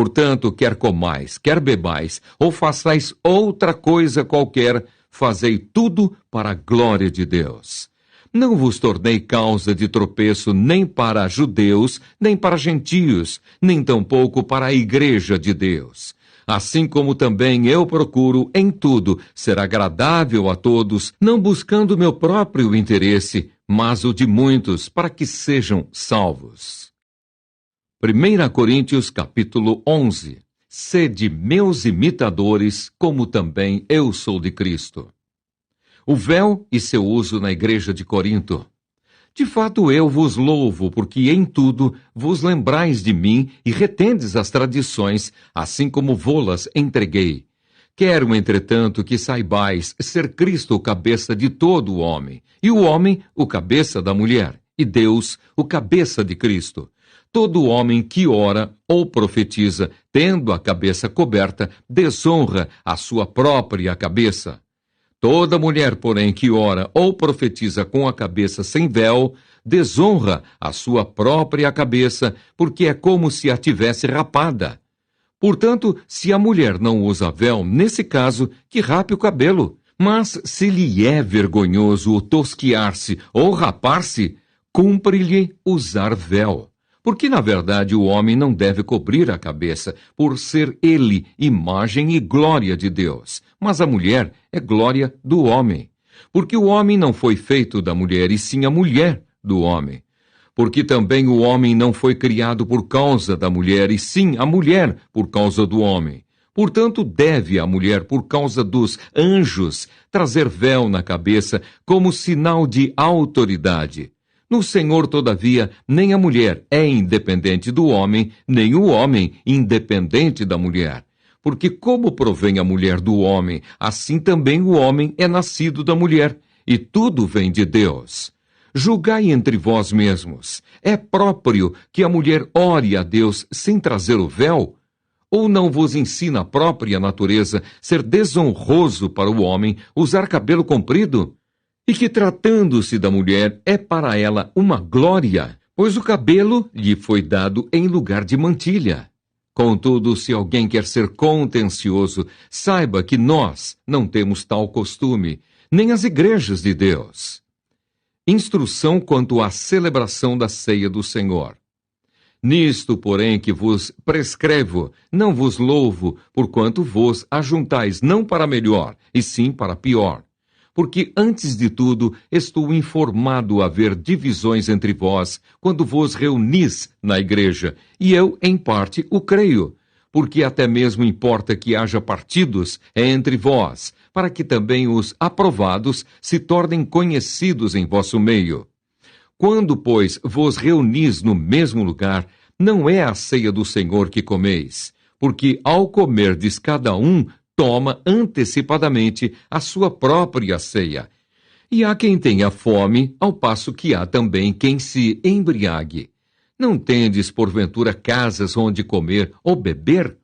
Portanto, quer comais, quer bebais, ou façais outra coisa qualquer, fazei tudo para a glória de Deus. Não vos tornei causa de tropeço nem para judeus, nem para gentios, nem tampouco para a igreja de Deus. Assim como também eu procuro, em tudo, ser agradável a todos, não buscando meu próprio interesse, mas o de muitos, para que sejam salvos. 1 Coríntios capítulo 11. Sede meus imitadores, como também eu sou de Cristo. O véu e seu uso na igreja de Corinto. De fato eu vos louvo, porque em tudo vos lembrais de mim e retendes as tradições, assim como vô-las entreguei. Quero, entretanto, que saibais ser Cristo o cabeça de todo o homem, e o homem o cabeça da mulher, e Deus o cabeça de Cristo. Todo homem que ora ou profetiza, tendo a cabeça coberta, desonra a sua própria cabeça. Toda mulher, porém, que ora ou profetiza com a cabeça sem véu, desonra a sua própria cabeça, porque é como se a tivesse rapada. Portanto, se a mulher não usa véu, nesse caso, que rape o cabelo. Mas se lhe é vergonhoso o tosquiar-se ou rapar-se, cumpre-lhe usar véu. Porque, na verdade, o homem não deve cobrir a cabeça, por ser ele imagem e glória de Deus. Mas a mulher é glória do homem. Porque o homem não foi feito da mulher, e sim a mulher do homem. Porque também o homem não foi criado por causa da mulher, e sim a mulher por causa do homem. Portanto, deve a mulher, por causa dos anjos, trazer véu na cabeça como sinal de autoridade. No Senhor, todavia, nem a mulher é independente do homem, nem o homem independente da mulher. Porque como provém a mulher do homem, assim também o homem é nascido da mulher, e tudo vem de Deus. Julgai entre vós mesmos. É próprio que a mulher ore a Deus sem trazer o véu? Ou não vos ensina a própria natureza ser desonroso para o homem usar cabelo comprido? E que, tratando-se da mulher, é para ela uma glória, pois o cabelo lhe foi dado em lugar de mantilha. Contudo, se alguém quer ser contencioso, saiba que nós não temos tal costume, nem as igrejas de Deus. Instrução quanto à celebração da ceia do Senhor. Nisto, porém, que vos prescrevo, não vos louvo, porquanto vos ajuntais não para melhor, e sim para pior. Porque, antes de tudo, estou informado haver divisões entre vós, quando vos reunis na igreja, e eu, em parte, o creio. Porque até mesmo importa que haja partidos entre vós, para que também os aprovados se tornem conhecidos em vosso meio. Quando, pois, vos reunis no mesmo lugar, não é a ceia do Senhor que comeis, porque ao comerdes cada um, toma antecipadamente a sua própria ceia. E há quem tenha fome, ao passo que há também quem se embriague. Não tendes, porventura, casas onde comer ou beber?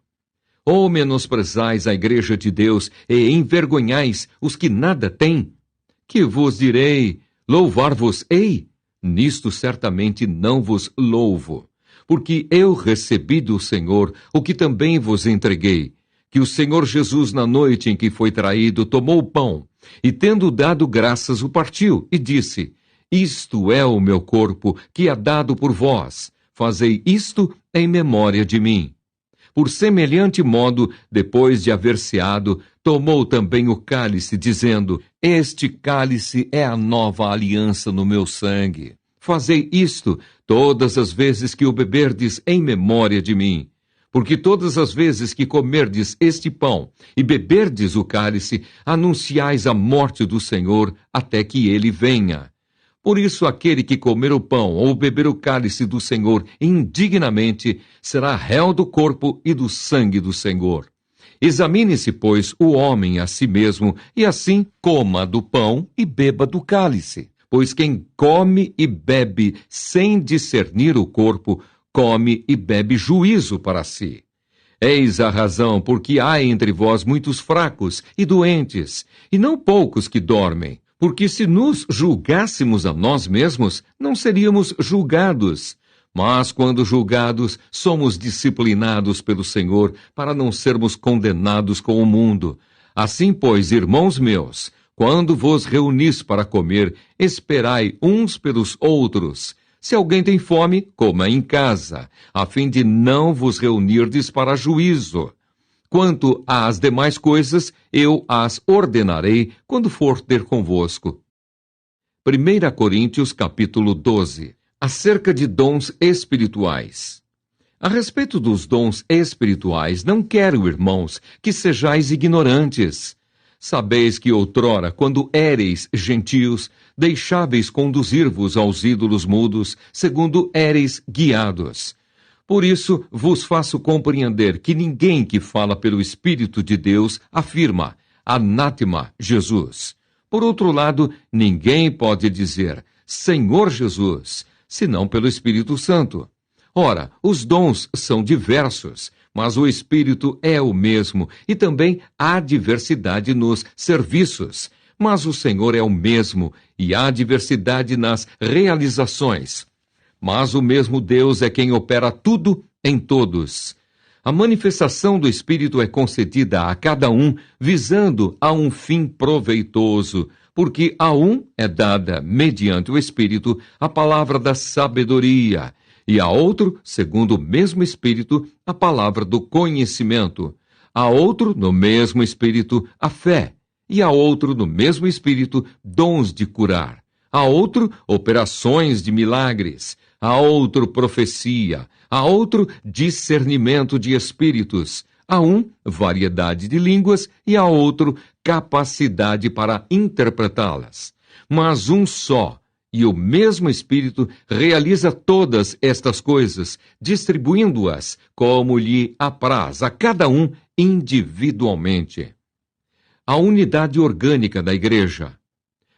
Ou menosprezais a igreja de Deus e envergonhais os que nada têm? Que vos direi? Louvar-vos-ei? Nisto certamente não vos louvo. Porque eu recebi do Senhor o que também vos entreguei, que o Senhor Jesus, na noite em que foi traído, tomou o pão, e tendo dado graças, o partiu, e disse: Isto é o meu corpo, que é dado por vós. Fazei isto em memória de mim. Por semelhante modo, depois de haver ceado, tomou também o cálice, dizendo: Este cálice é a nova aliança no meu sangue. Fazei isto todas as vezes que o beberdes em memória de mim. Porque todas as vezes que comerdes este pão e beberdes o cálice, anunciais a morte do Senhor até que ele venha. Por isso, aquele que comer o pão ou beber o cálice do Senhor indignamente, será réu do corpo e do sangue do Senhor. Examine-se, pois, o homem a si mesmo, e assim coma do pão e beba do cálice. Pois quem come e bebe sem discernir o corpo, come e bebe juízo para si. Eis a razão porque há entre vós muitos fracos e doentes, e não poucos que dormem. Porque se nos julgássemos a nós mesmos, não seríamos julgados. Mas, quando julgados, somos disciplinados pelo Senhor para não sermos condenados com o mundo. Assim, pois, irmãos meus, quando vos reunis para comer, esperai uns pelos outros. Se alguém tem fome, coma em casa, a fim de não vos reunirdes para juízo. Quanto às demais coisas, eu as ordenarei quando for ter convosco. 1 Coríntios capítulo 12. Acerca de dons espirituais. A respeito dos dons espirituais, não quero, irmãos, que sejais ignorantes. Sabeis que outrora, quando éreis gentios, deixáveis conduzir-vos aos ídolos mudos, segundo éreis guiados. Por isso vos faço compreender que ninguém que fala pelo Espírito de Deus afirma, anátema Jesus. Por outro lado, ninguém pode dizer, Senhor Jesus, senão pelo Espírito Santo. Ora, os dons são diversos, mas o Espírito é o mesmo, e também há diversidade nos serviços. Mas o Senhor é o mesmo, e há diversidade nas realizações. Mas o mesmo Deus é quem opera tudo em todos. A manifestação do Espírito é concedida a cada um, visando a um fim proveitoso, porque a um é dada, mediante o Espírito, a palavra da sabedoria, e a outro, segundo o mesmo Espírito, a palavra do conhecimento, a outro, no mesmo Espírito, a fé, e a outro, no mesmo Espírito, dons de curar, a outro, operações de milagres, a outro, profecia, a outro, discernimento de espíritos, a um, variedade de línguas, e a outro, capacidade para interpretá-las. Mas um só, e o mesmo Espírito realiza todas estas coisas, distribuindo-as como lhe apraz a cada um individualmente. A unidade orgânica da Igreja.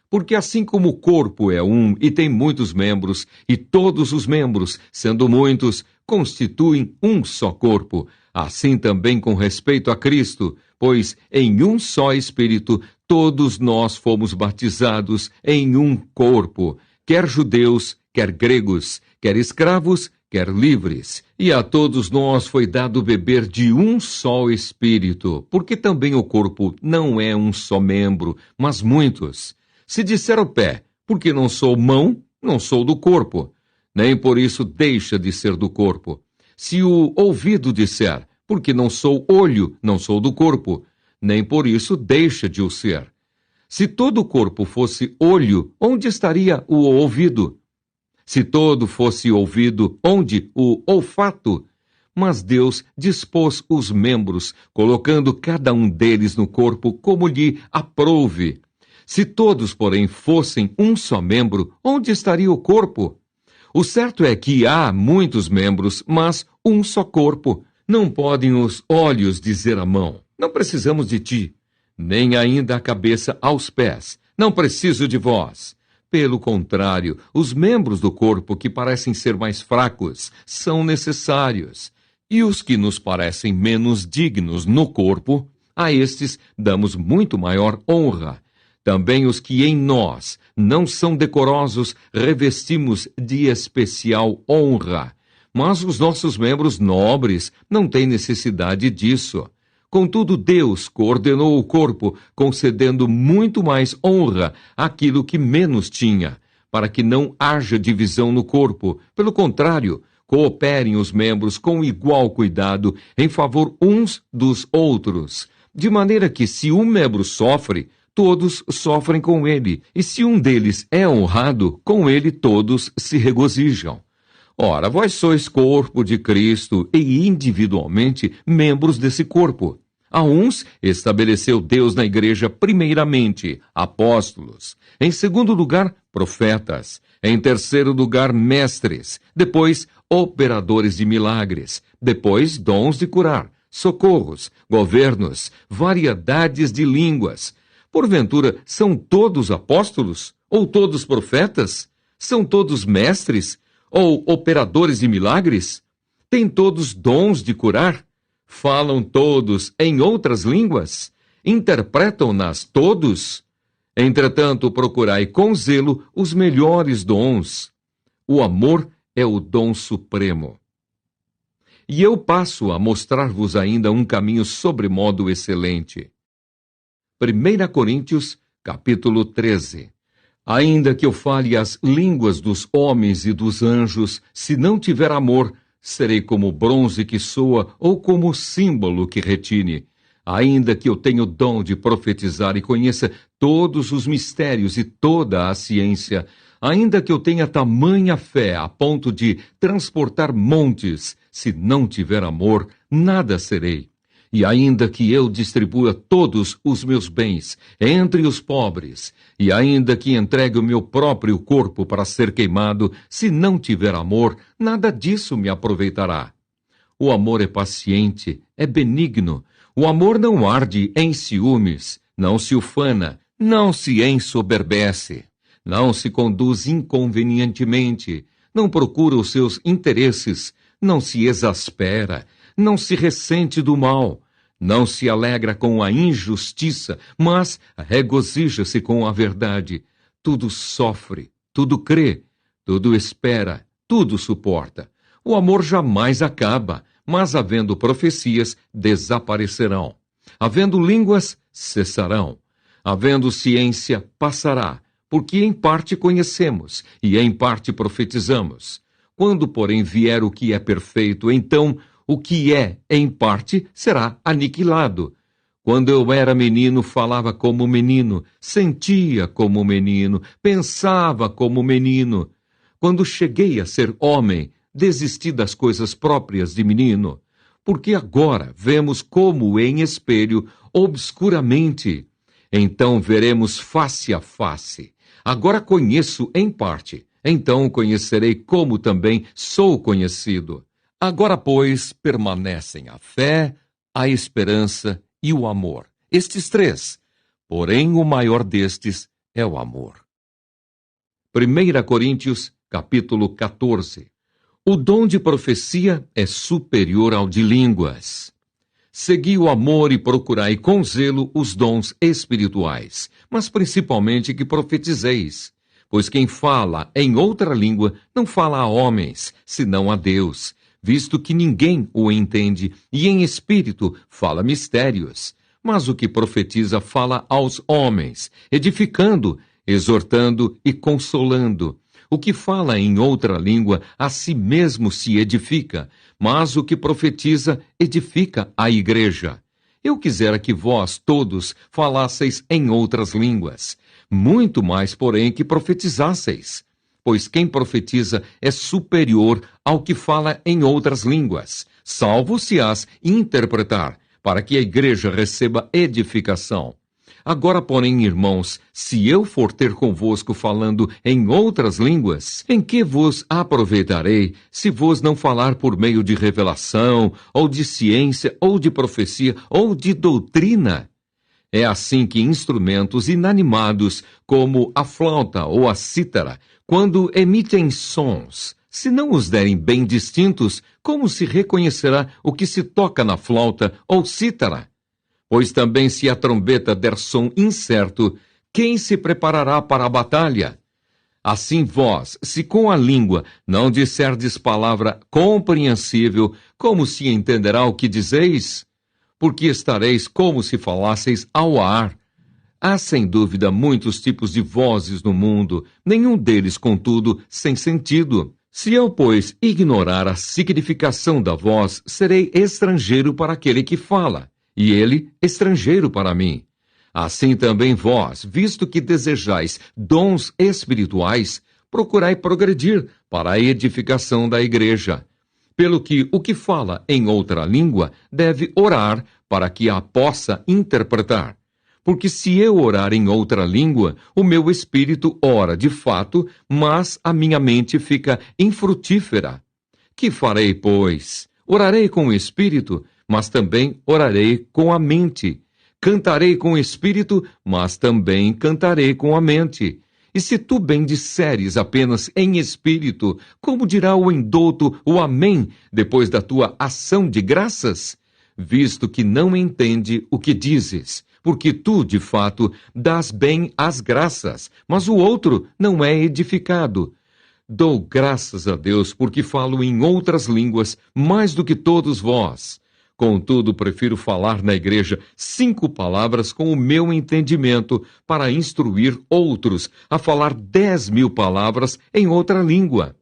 Porque assim como o corpo é um e tem muitos membros, e todos os membros, sendo muitos, constituem um só corpo, assim também com respeito a Cristo, pois em um só Espírito todos nós fomos batizados em um corpo, quer judeus, quer gregos, quer escravos, quer livres. E a todos nós foi dado beber de um só Espírito, porque também o corpo não é um só membro, mas muitos. Se disser o pé, porque não sou mão, não sou do corpo, nem por isso deixa de ser do corpo. Se o ouvido disser, porque não sou olho, não sou do corpo, nem por isso deixa de o ser. Se todo o corpo fosse olho, onde estaria o ouvido? Se todo fosse ouvido, onde o olfato? Mas Deus dispôs os membros, colocando cada um deles no corpo como lhe aprouve. Se todos, porém, fossem um só membro, onde estaria o corpo? O certo é que há muitos membros, mas um só corpo. Não podem os olhos dizer à mão, não precisamos de ti, nem ainda a cabeça aos pés, não preciso de vós. Pelo contrário, os membros do corpo que parecem ser mais fracos são necessários, e os que nos parecem menos dignos no corpo, a estes damos muito maior honra. Também os que em nós não são decorosos revestimos de especial honra. Mas os nossos membros nobres não têm necessidade disso. Contudo, Deus coordenou o corpo, concedendo muito mais honra àquilo que menos tinha, para que não haja divisão no corpo. Pelo contrário, cooperem os membros com igual cuidado em favor uns dos outros, de maneira que, se um membro sofre, todos sofrem com ele, e se um deles é honrado, com ele todos se regozijam. Ora, vós sois corpo de Cristo e individualmente membros desse corpo. A uns estabeleceu Deus na igreja primeiramente apóstolos, em segundo lugar profetas, em terceiro lugar mestres, depois operadores de milagres, depois dons de curar, socorros, governos, variedades de línguas. Porventura, são todos apóstolos? Ou todos profetas? São todos mestres? Ou operadores de milagres? Têm todos dons de curar? Falam todos em outras línguas? Interpretam-nas todos? Entretanto, procurai com zelo os melhores dons. O amor é o dom supremo. E eu passo a mostrar-vos ainda um caminho sobremodo excelente. 1 Coríntios, capítulo 13. Ainda que eu fale as línguas dos homens e dos anjos, se não tiver amor, serei como bronze que soa ou como símbolo que retine. Ainda que eu tenha o dom de profetizar e conheça todos os mistérios e toda a ciência, ainda que eu tenha tamanha fé a ponto de transportar montes, se não tiver amor, nada serei. E ainda que eu distribua todos os meus bens entre os pobres, e ainda que entregue o meu próprio corpo para ser queimado, se não tiver amor, nada disso me aproveitará. O amor é paciente, é benigno. O amor não arde em ciúmes, não se ufana, não se ensoberbece, não se conduz inconvenientemente, não procura os seus interesses, não se exaspera, não se ressente do mal, não se alegra com a injustiça, mas regozija-se com a verdade. Tudo sofre, tudo crê, tudo espera, tudo suporta. O amor jamais acaba, mas havendo profecias, desaparecerão. Havendo línguas, cessarão. Havendo ciência, passará, porque em parte conhecemos e em parte profetizamos. Quando, porém, vier o que é perfeito, então o que é, em parte, será aniquilado. Quando eu era menino, falava como menino, sentia como menino, pensava como menino. Quando cheguei a ser homem, desisti das coisas próprias de menino, porque agora vemos como em espelho, obscuramente. Então veremos face a face. Agora conheço em parte, então conhecerei como também sou conhecido. Agora, pois, permanecem a fé, a esperança e o amor. Estes três. Porém, o maior destes é o amor. 1 Coríntios, capítulo 14. O dom de profecia é superior ao de línguas. Segui o amor e procurai com zelo os dons espirituais, mas principalmente que profetizeis. Pois quem fala em outra língua não fala a homens, senão a Deus, visto que ninguém o entende, e em espírito fala mistérios. Mas o que profetiza fala aos homens, edificando, exortando e consolando. O que fala em outra língua a si mesmo se edifica, mas o que profetiza edifica a igreja. Eu quisera que vós todos falasseis em outras línguas, muito mais, porém, que profetizasseis. Pois quem profetiza é superior ao que fala em outras línguas, salvo se as interpretar, para que a igreja receba edificação. Agora, porém, irmãos, se eu for ter convosco falando em outras línguas, em que vos aproveitarei, se vos não falar por meio de revelação, ou de ciência, ou de profecia, ou de doutrina? É assim que instrumentos inanimados, como a flauta ou a cítara, quando emitem sons, se não os derem bem distintos, como se reconhecerá o que se toca na flauta ou cítara? Pois também se a trombeta der som incerto, quem se preparará para a batalha? Assim vós, se com a língua não disserdes palavra compreensível, como se entenderá o que dizeis? Porque estareis como se falasseis ao ar. Há sem dúvida muitos tipos de vozes no mundo, nenhum deles, contudo, sem sentido. Se eu, pois, ignorar a significação da voz, serei estrangeiro para aquele que fala, e ele estrangeiro para mim. Assim também vós, visto que desejais dons espirituais, procurai progredir para a edificação da igreja. Pelo que o que fala em outra língua deve orar para que a possa interpretar. Porque se eu orar em outra língua, o meu espírito ora de fato, mas a minha mente fica infrutífera. Que farei, pois? Orarei com o espírito, mas também orarei com a mente. Cantarei com o espírito, mas também cantarei com a mente. E se tu bem disseres apenas em espírito, como dirá o indouto o amém depois da tua ação de graças? Visto que não entende o que dizes, porque tu, de fato, dás bem as graças, mas o outro não é edificado. Dou graças a Deus porque falo em outras línguas mais do que todos vós. Contudo, prefiro falar na igreja 5 palavras com o meu entendimento para instruir outros a falar 10.000 palavras em outra língua.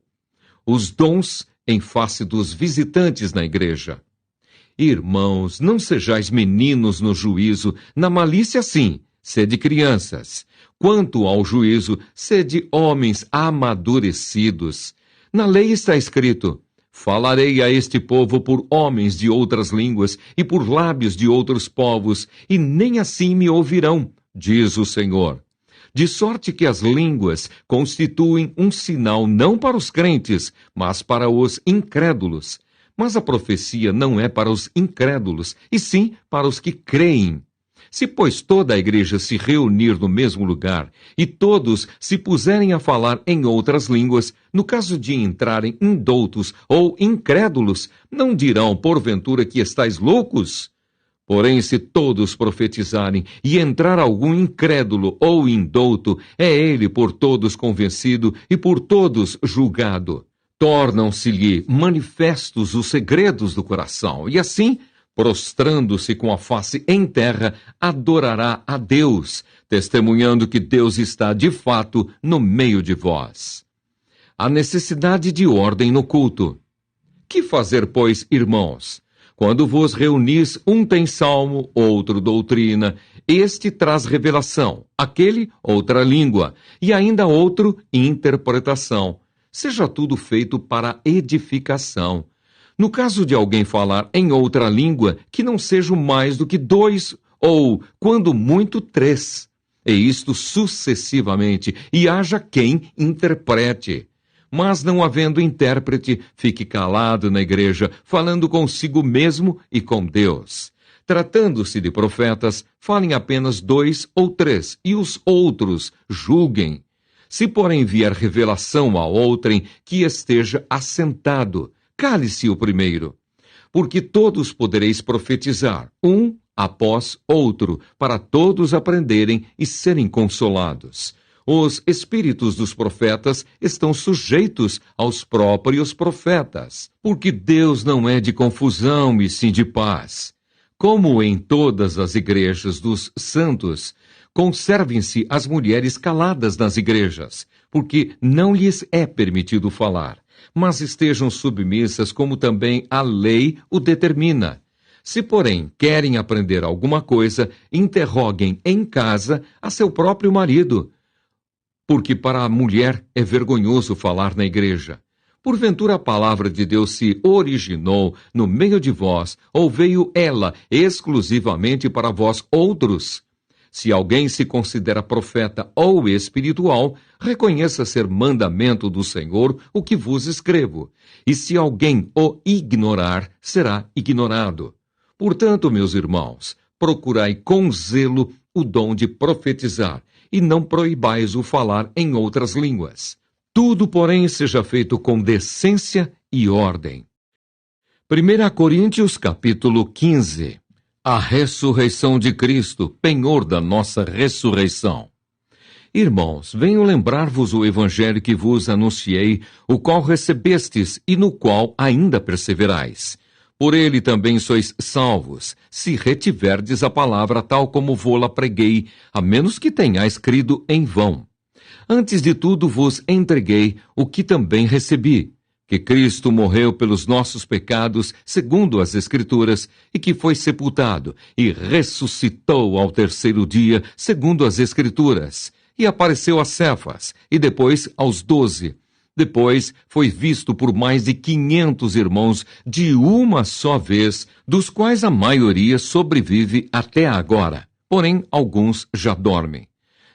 Os dons em face dos visitantes na igreja. Irmãos, não sejais meninos no juízo, na malícia sim, sede crianças. Quanto ao juízo, sede homens amadurecidos. Na lei está escrito: falarei a este povo por homens de outras línguas e por lábios de outros povos, e nem assim me ouvirão, diz o Senhor. De sorte que as línguas constituem um sinal não para os crentes, mas para os incrédulos. Mas a profecia não é para os incrédulos, e sim para os que creem. Se, pois, toda a igreja se reunir no mesmo lugar, e todos se puserem a falar em outras línguas, no caso de entrarem indoutos ou incrédulos, não dirão, porventura, que estáis loucos? Porém, se todos profetizarem, e entrar algum incrédulo ou indouto, é ele por todos convencido e por todos julgado. Tornam-se-lhe manifestos os segredos do coração, e assim, prostrando-se com a face em terra, adorará a Deus, testemunhando que Deus está de fato no meio de vós. A necessidade de ordem no culto. Que fazer, pois, irmãos? Quando vos reunis, um tem salmo, outro doutrina, este traz revelação, aquele outra língua, e ainda outro interpretação. Seja tudo feito para edificação. No caso de alguém falar em outra língua, que não sejam mais do que 2, ou, quando muito, 3. E isto sucessivamente, e haja quem interprete. Mas não havendo intérprete, fique calado na igreja, falando consigo mesmo e com Deus. Tratando-se de profetas, falem apenas 2 ou 3, e os outros julguem. Se, porém, vier revelação a outrem, que esteja assentado, cale-se o primeiro. Porque todos podereis profetizar, um após outro, para todos aprenderem e serem consolados. Os espíritos dos profetas estão sujeitos aos próprios profetas, porque Deus não é de confusão e sim de paz. Como em todas as igrejas dos santos, conservem-se as mulheres caladas nas igrejas, porque não lhes é permitido falar, mas estejam submissas como também a lei o determina. Se, porém, querem aprender alguma coisa, interroguem em casa a seu próprio marido, porque para a mulher é vergonhoso falar na igreja. Porventura a palavra de Deus se originou no meio de vós, ou veio ela exclusivamente para vós outros? Se alguém se considera profeta ou espiritual, reconheça ser mandamento do Senhor o que vos escrevo. E se alguém o ignorar, será ignorado. Portanto, meus irmãos, procurai com zelo o dom de profetizar, e não proibais o falar em outras línguas. Tudo, porém, seja feito com decência e ordem. 1 Coríntios, capítulo 15. A ressurreição de Cristo, penhor da nossa ressurreição. Irmãos, venho lembrar-vos o evangelho que vos anunciei, o qual recebestes e no qual ainda perseverais. Por ele também sois salvos, se retiverdes a palavra tal como vô-la preguei, a menos que tenhais crido em vão. Antes de tudo vos entreguei o que também recebi, que Cristo morreu pelos nossos pecados, segundo as Escrituras, e que foi sepultado, e ressuscitou ao terceiro dia, segundo as Escrituras, e apareceu a Cefas, e depois aos 12. Depois foi visto por mais de 500 irmãos de uma só vez, dos quais a maioria sobrevive até agora, porém alguns já dormem.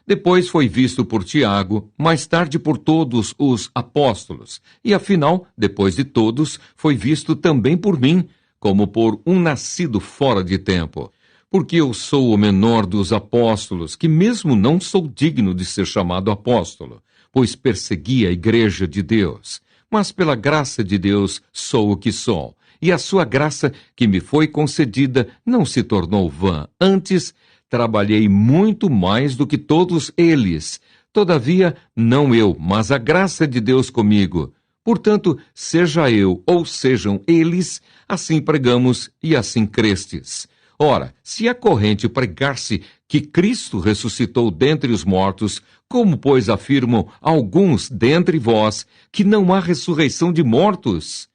Depois foi visto por Tiago, mais tarde por todos os apóstolos, e afinal, depois de todos, foi visto também por mim, como por um nascido fora de tempo. Porque eu sou o menor dos apóstolos, que mesmo não sou digno de ser chamado apóstolo, pois persegui a igreja de Deus. Mas pela graça de Deus sou o que sou, e a sua graça que me foi concedida não se tornou vã, antes trabalhei muito mais do que todos eles, Todavia, não eu, mas a graça de Deus comigo. Portanto, seja eu ou sejam eles, assim pregamos e assim crestes. Ora, se é corrente pregar-se que Cristo ressuscitou dentre os mortos, como, pois, afirmam alguns dentre vós que não há ressurreição de mortos?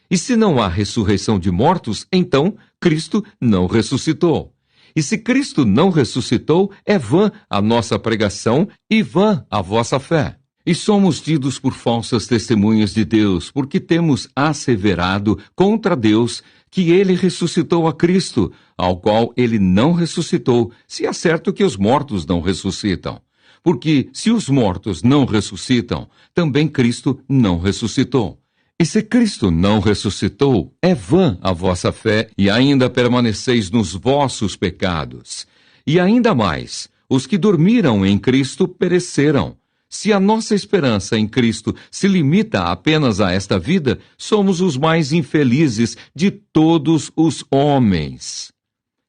E se não há ressurreição de mortos, então Cristo não ressuscitou. E se Cristo não ressuscitou, é vã a nossa pregação e vã a vossa fé. E somos tidos por falsas testemunhas de Deus, porque temos asseverado contra Deus que ele ressuscitou a Cristo, ao qual ele não ressuscitou, se é certo que os mortos não ressuscitam. Porque se os mortos não ressuscitam, também Cristo não ressuscitou. E se Cristo não ressuscitou, é vã a vossa fé, e ainda permaneceis nos vossos pecados. E ainda mais, os que dormiram em Cristo pereceram. Se a nossa esperança em Cristo se limita apenas a esta vida, somos os mais infelizes de todos os homens.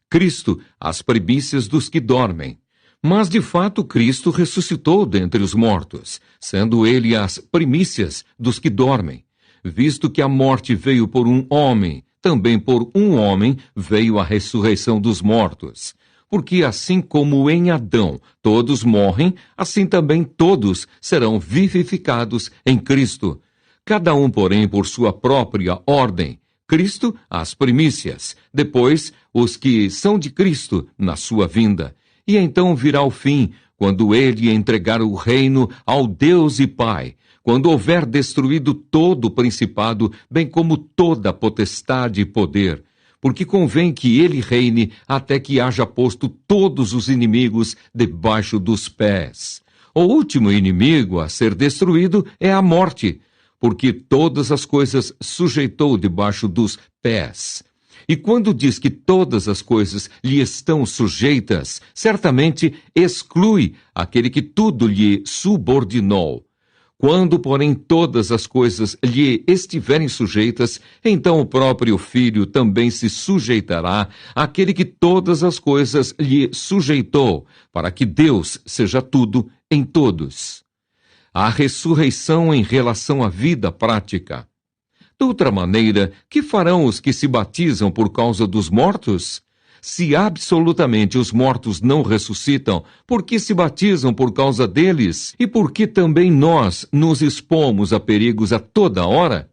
Cristo, as primícias dos que dormem. Mas, de fato, Cristo ressuscitou dentre os mortos, sendo ele as primícias dos que dormem. Visto que a morte veio por um homem, também por um homem veio a ressurreição dos mortos. Porque assim como em Adão todos morrem, assim também todos serão vivificados em Cristo. Cada um, porém, por sua própria ordem. Cristo, as primícias, depois os que são de Cristo na sua vinda. E então virá o fim, quando ele entregar o reino ao Deus e Pai, quando houver destruído todo o principado, bem como toda a potestade e poder, porque convém que ele reine até que haja posto todos os inimigos debaixo dos pés. O último inimigo a ser destruído é a morte, porque todas as coisas sujeitou debaixo dos pés. E quando diz que todas as coisas lhe estão sujeitas, certamente exclui aquele que tudo lhe subordinou. Quando, porém, todas as coisas lhe estiverem sujeitas, então o próprio Filho também se sujeitará àquele que todas as coisas lhe sujeitou, para que Deus seja tudo em todos. A ressurreição em relação à vida prática. De outra maneira, que farão os que se batizam por causa dos mortos? Se absolutamente os mortos não ressuscitam, por que se batizam por causa deles? E por que também nós nos expomos a perigos a toda hora?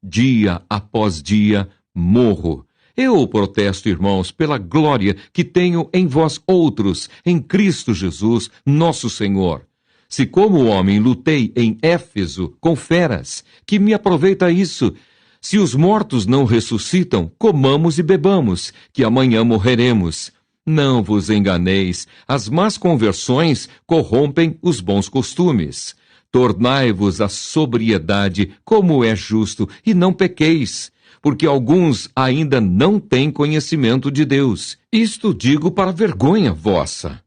Dia após dia morro. Eu protesto, irmãos, pela glória que tenho em vós outros, em Cristo Jesus, nosso Senhor. Se como homem lutei em Éfeso com feras, que me aproveita isso? Se os mortos não ressuscitam, comamos e bebamos, que amanhã morreremos. Não vos enganeis, as más conversões corrompem os bons costumes. Tornai-vos à sobriedade, como é justo, e não pequeis, porque alguns ainda não têm conhecimento de Deus. Isto digo para vergonha vossa.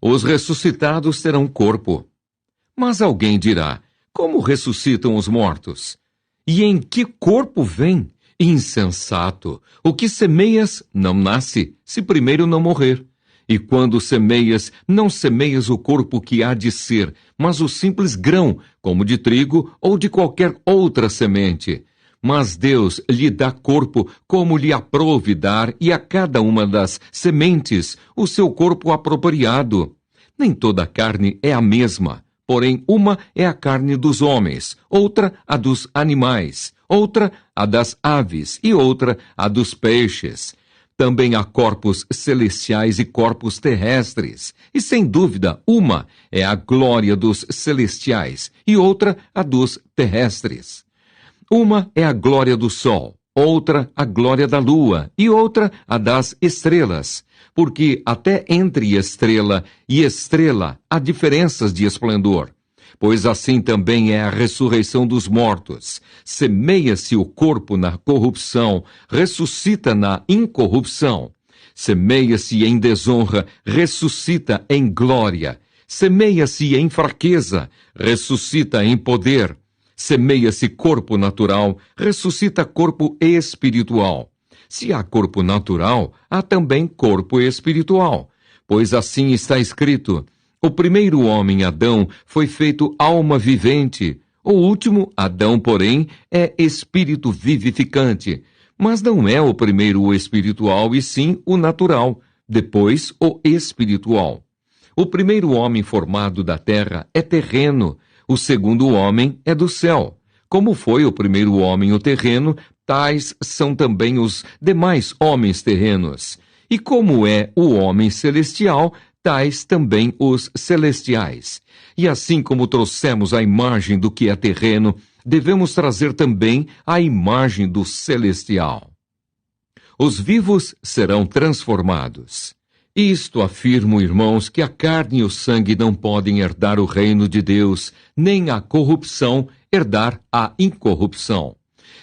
Os ressuscitados terão corpo. Mas alguém dirá, como ressuscitam os mortos? E em que corpo vem? Insensato! O que semeias não nasce, se primeiro não morrer. E quando semeias, não semeias o corpo que há de ser, mas o simples grão, como de trigo ou de qualquer outra semente. Mas Deus lhe dá corpo como lhe aprouve dar, e a cada uma das sementes o seu corpo apropriado. Nem toda a carne é a mesma. Porém, uma é a carne dos homens, outra a dos animais, outra a das aves e outra a dos peixes. Também há corpos celestiais e corpos terrestres, e sem dúvida uma é a glória dos celestiais e outra a dos terrestres. Uma é a glória do sol, outra a glória da lua e outra a das estrelas. Porque até entre estrela e estrela há diferenças de esplendor. Pois assim também é a ressurreição dos mortos. Semeia-se o corpo na corrupção, ressuscita na incorrupção. Semeia-se em desonra, ressuscita em glória. Semeia-se em fraqueza, ressuscita em poder. Semeia-se corpo natural, ressuscita corpo espiritual. Se há corpo natural, há também corpo espiritual. Pois assim está escrito, O primeiro homem, Adão, foi feito alma vivente. O último, Adão, porém, é espírito vivificante. Mas não é o primeiro o espiritual, e sim o natural, depois o espiritual. O primeiro homem formado da terra é terreno, o segundo homem é do céu. Como foi o primeiro homem o terreno, tais são também os demais homens terrenos. E como é o homem celestial, tais também os celestiais. E assim como trouxemos a imagem do que é terreno, devemos trazer também a imagem do celestial. Os vivos serão transformados. Isto afirmo, irmãos, que a carne e o sangue não podem herdar o reino de Deus, nem a corrupção herdar a incorrupção.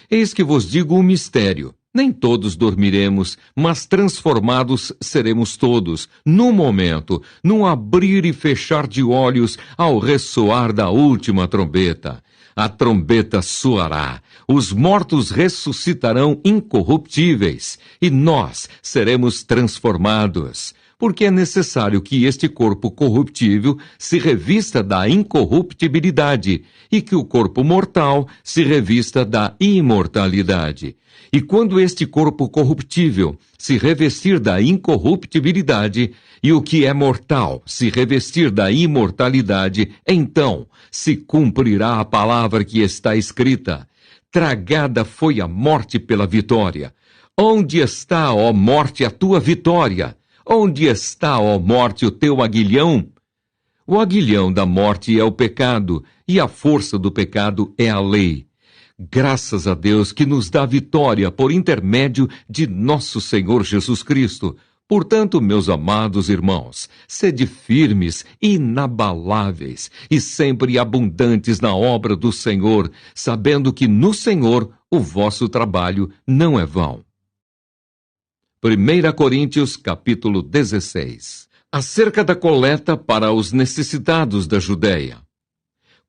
Eis que vos digo um mistério. Nem todos dormiremos, mas transformados seremos todos, num momento, num abrir e fechar de olhos, ao ressoar da última trombeta. A trombeta soará, os mortos ressuscitarão incorruptíveis, e nós seremos transformados. Porque é necessário que este corpo corruptível se revista da incorruptibilidade, e que o corpo mortal se revista da imortalidade. E quando este corpo corruptível se revestir da incorruptibilidade, e o que é mortal se revestir da imortalidade, então se cumprirá a palavra que está escrita: tragada foi a morte pela vitória. Onde está, ó morte, a tua vitória? Onde está, ó morte, o teu aguilhão? O aguilhão da morte é o pecado, e a força do pecado é a lei. Graças a Deus que nos dá vitória por intermédio de nosso Senhor Jesus Cristo. Portanto, meus amados irmãos, sede firmes, inabaláveis e sempre abundantes na obra do Senhor, sabendo que no Senhor o vosso trabalho não é vão. 1 Coríntios, capítulo 16. Acerca da coleta para os necessitados da Judéia.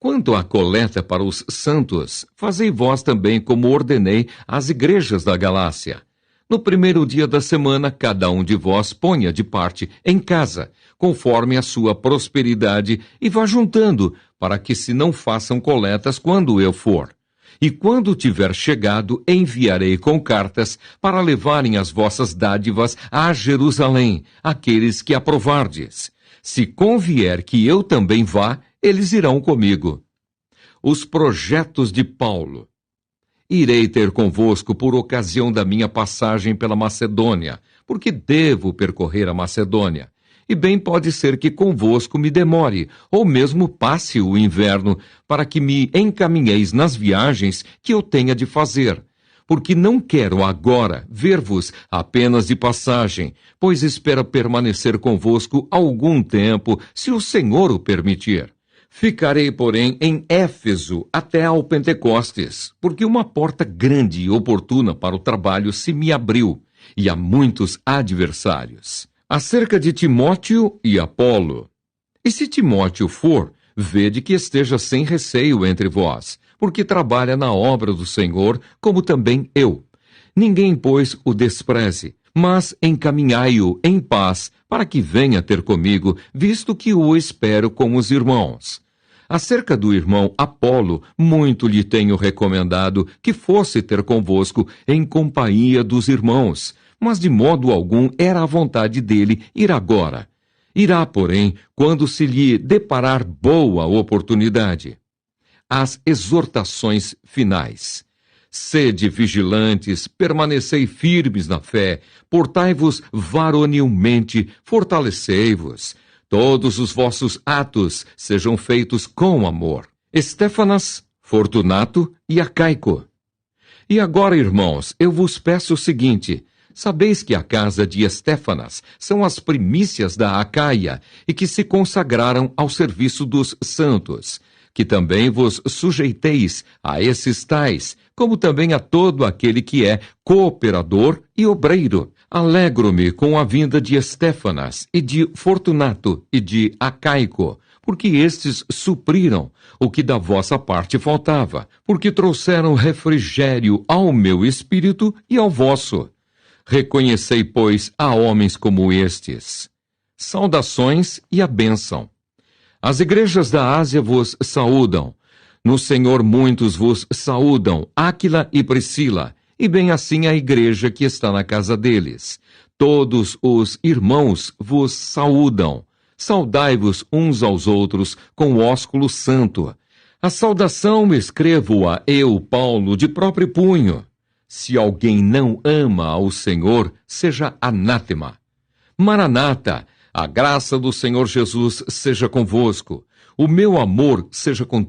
Quanto à coleta para os santos, fazei vós também como ordenei às igrejas da Galácia. No primeiro dia da semana, cada um de vós ponha de parte em casa, conforme a sua prosperidade, e vá juntando, para que se não façam coletas quando eu for. E quando tiver chegado, enviarei com cartas para levarem as vossas dádivas a Jerusalém, aqueles que aprovardes. Se convier que eu também vá, eles irão comigo. Os projetos de Paulo. Irei ter convosco por ocasião da minha passagem pela Macedônia, porque devo percorrer a Macedônia. E bem pode ser que convosco me demore, ou mesmo passe o inverno, para que me encaminheis nas viagens que eu tenha de fazer. Porque não quero agora ver-vos apenas de passagem, pois espero permanecer convosco algum tempo, se o Senhor o permitir. Ficarei, porém, em Éfeso até ao Pentecostes, porque uma porta grande e oportuna para o trabalho se me abriu, e há muitos adversários. Acerca de Timóteo e Apolo. E se Timóteo for, vede que esteja sem receio entre vós, porque trabalha na obra do Senhor, como também eu. Ninguém, pois, o despreze, mas encaminhai-o em paz, para que venha ter comigo, visto que o espero com os irmãos. Acerca do irmão Apolo, muito lhe tenho recomendado que fosse ter convosco em companhia dos irmãos, mas de modo algum era a vontade dele ir agora. Irá, porém, quando se lhe deparar boa oportunidade. As exortações finais. Sede vigilantes, permanecei firmes na fé, portai-vos varonilmente, fortalecei-vos. Todos os vossos atos sejam feitos com amor. Estéfanas, Fortunato e Acaico. E agora, irmãos, eu vos peço o seguinte: sabeis que a casa de Estéfanas são as primícias da Acaia e que se consagraram ao serviço dos santos, que também vos sujeiteis a esses tais, como também a todo aquele que é cooperador e obreiro. Alegro-me com a vinda de Estéfanas e de Fortunato e de Acaico, porque estes supriram o que da vossa parte faltava, porque trouxeram refrigério ao meu espírito e ao vosso. Reconhecei, pois, a homens como estes. Saudações e a bênção. As igrejas da Ásia vos saúdam. No Senhor muitos vos saúdam, Áquila e Priscila, e bem assim a igreja que está na casa deles. Todos os irmãos vos saúdam. Saudai-vos uns aos outros com o ósculo santo. A saudação escrevo-a eu, Paulo, de próprio punho. Se alguém não ama ao Senhor, seja anátema. Maranata, a graça do Senhor Jesus seja convosco. O meu amor seja com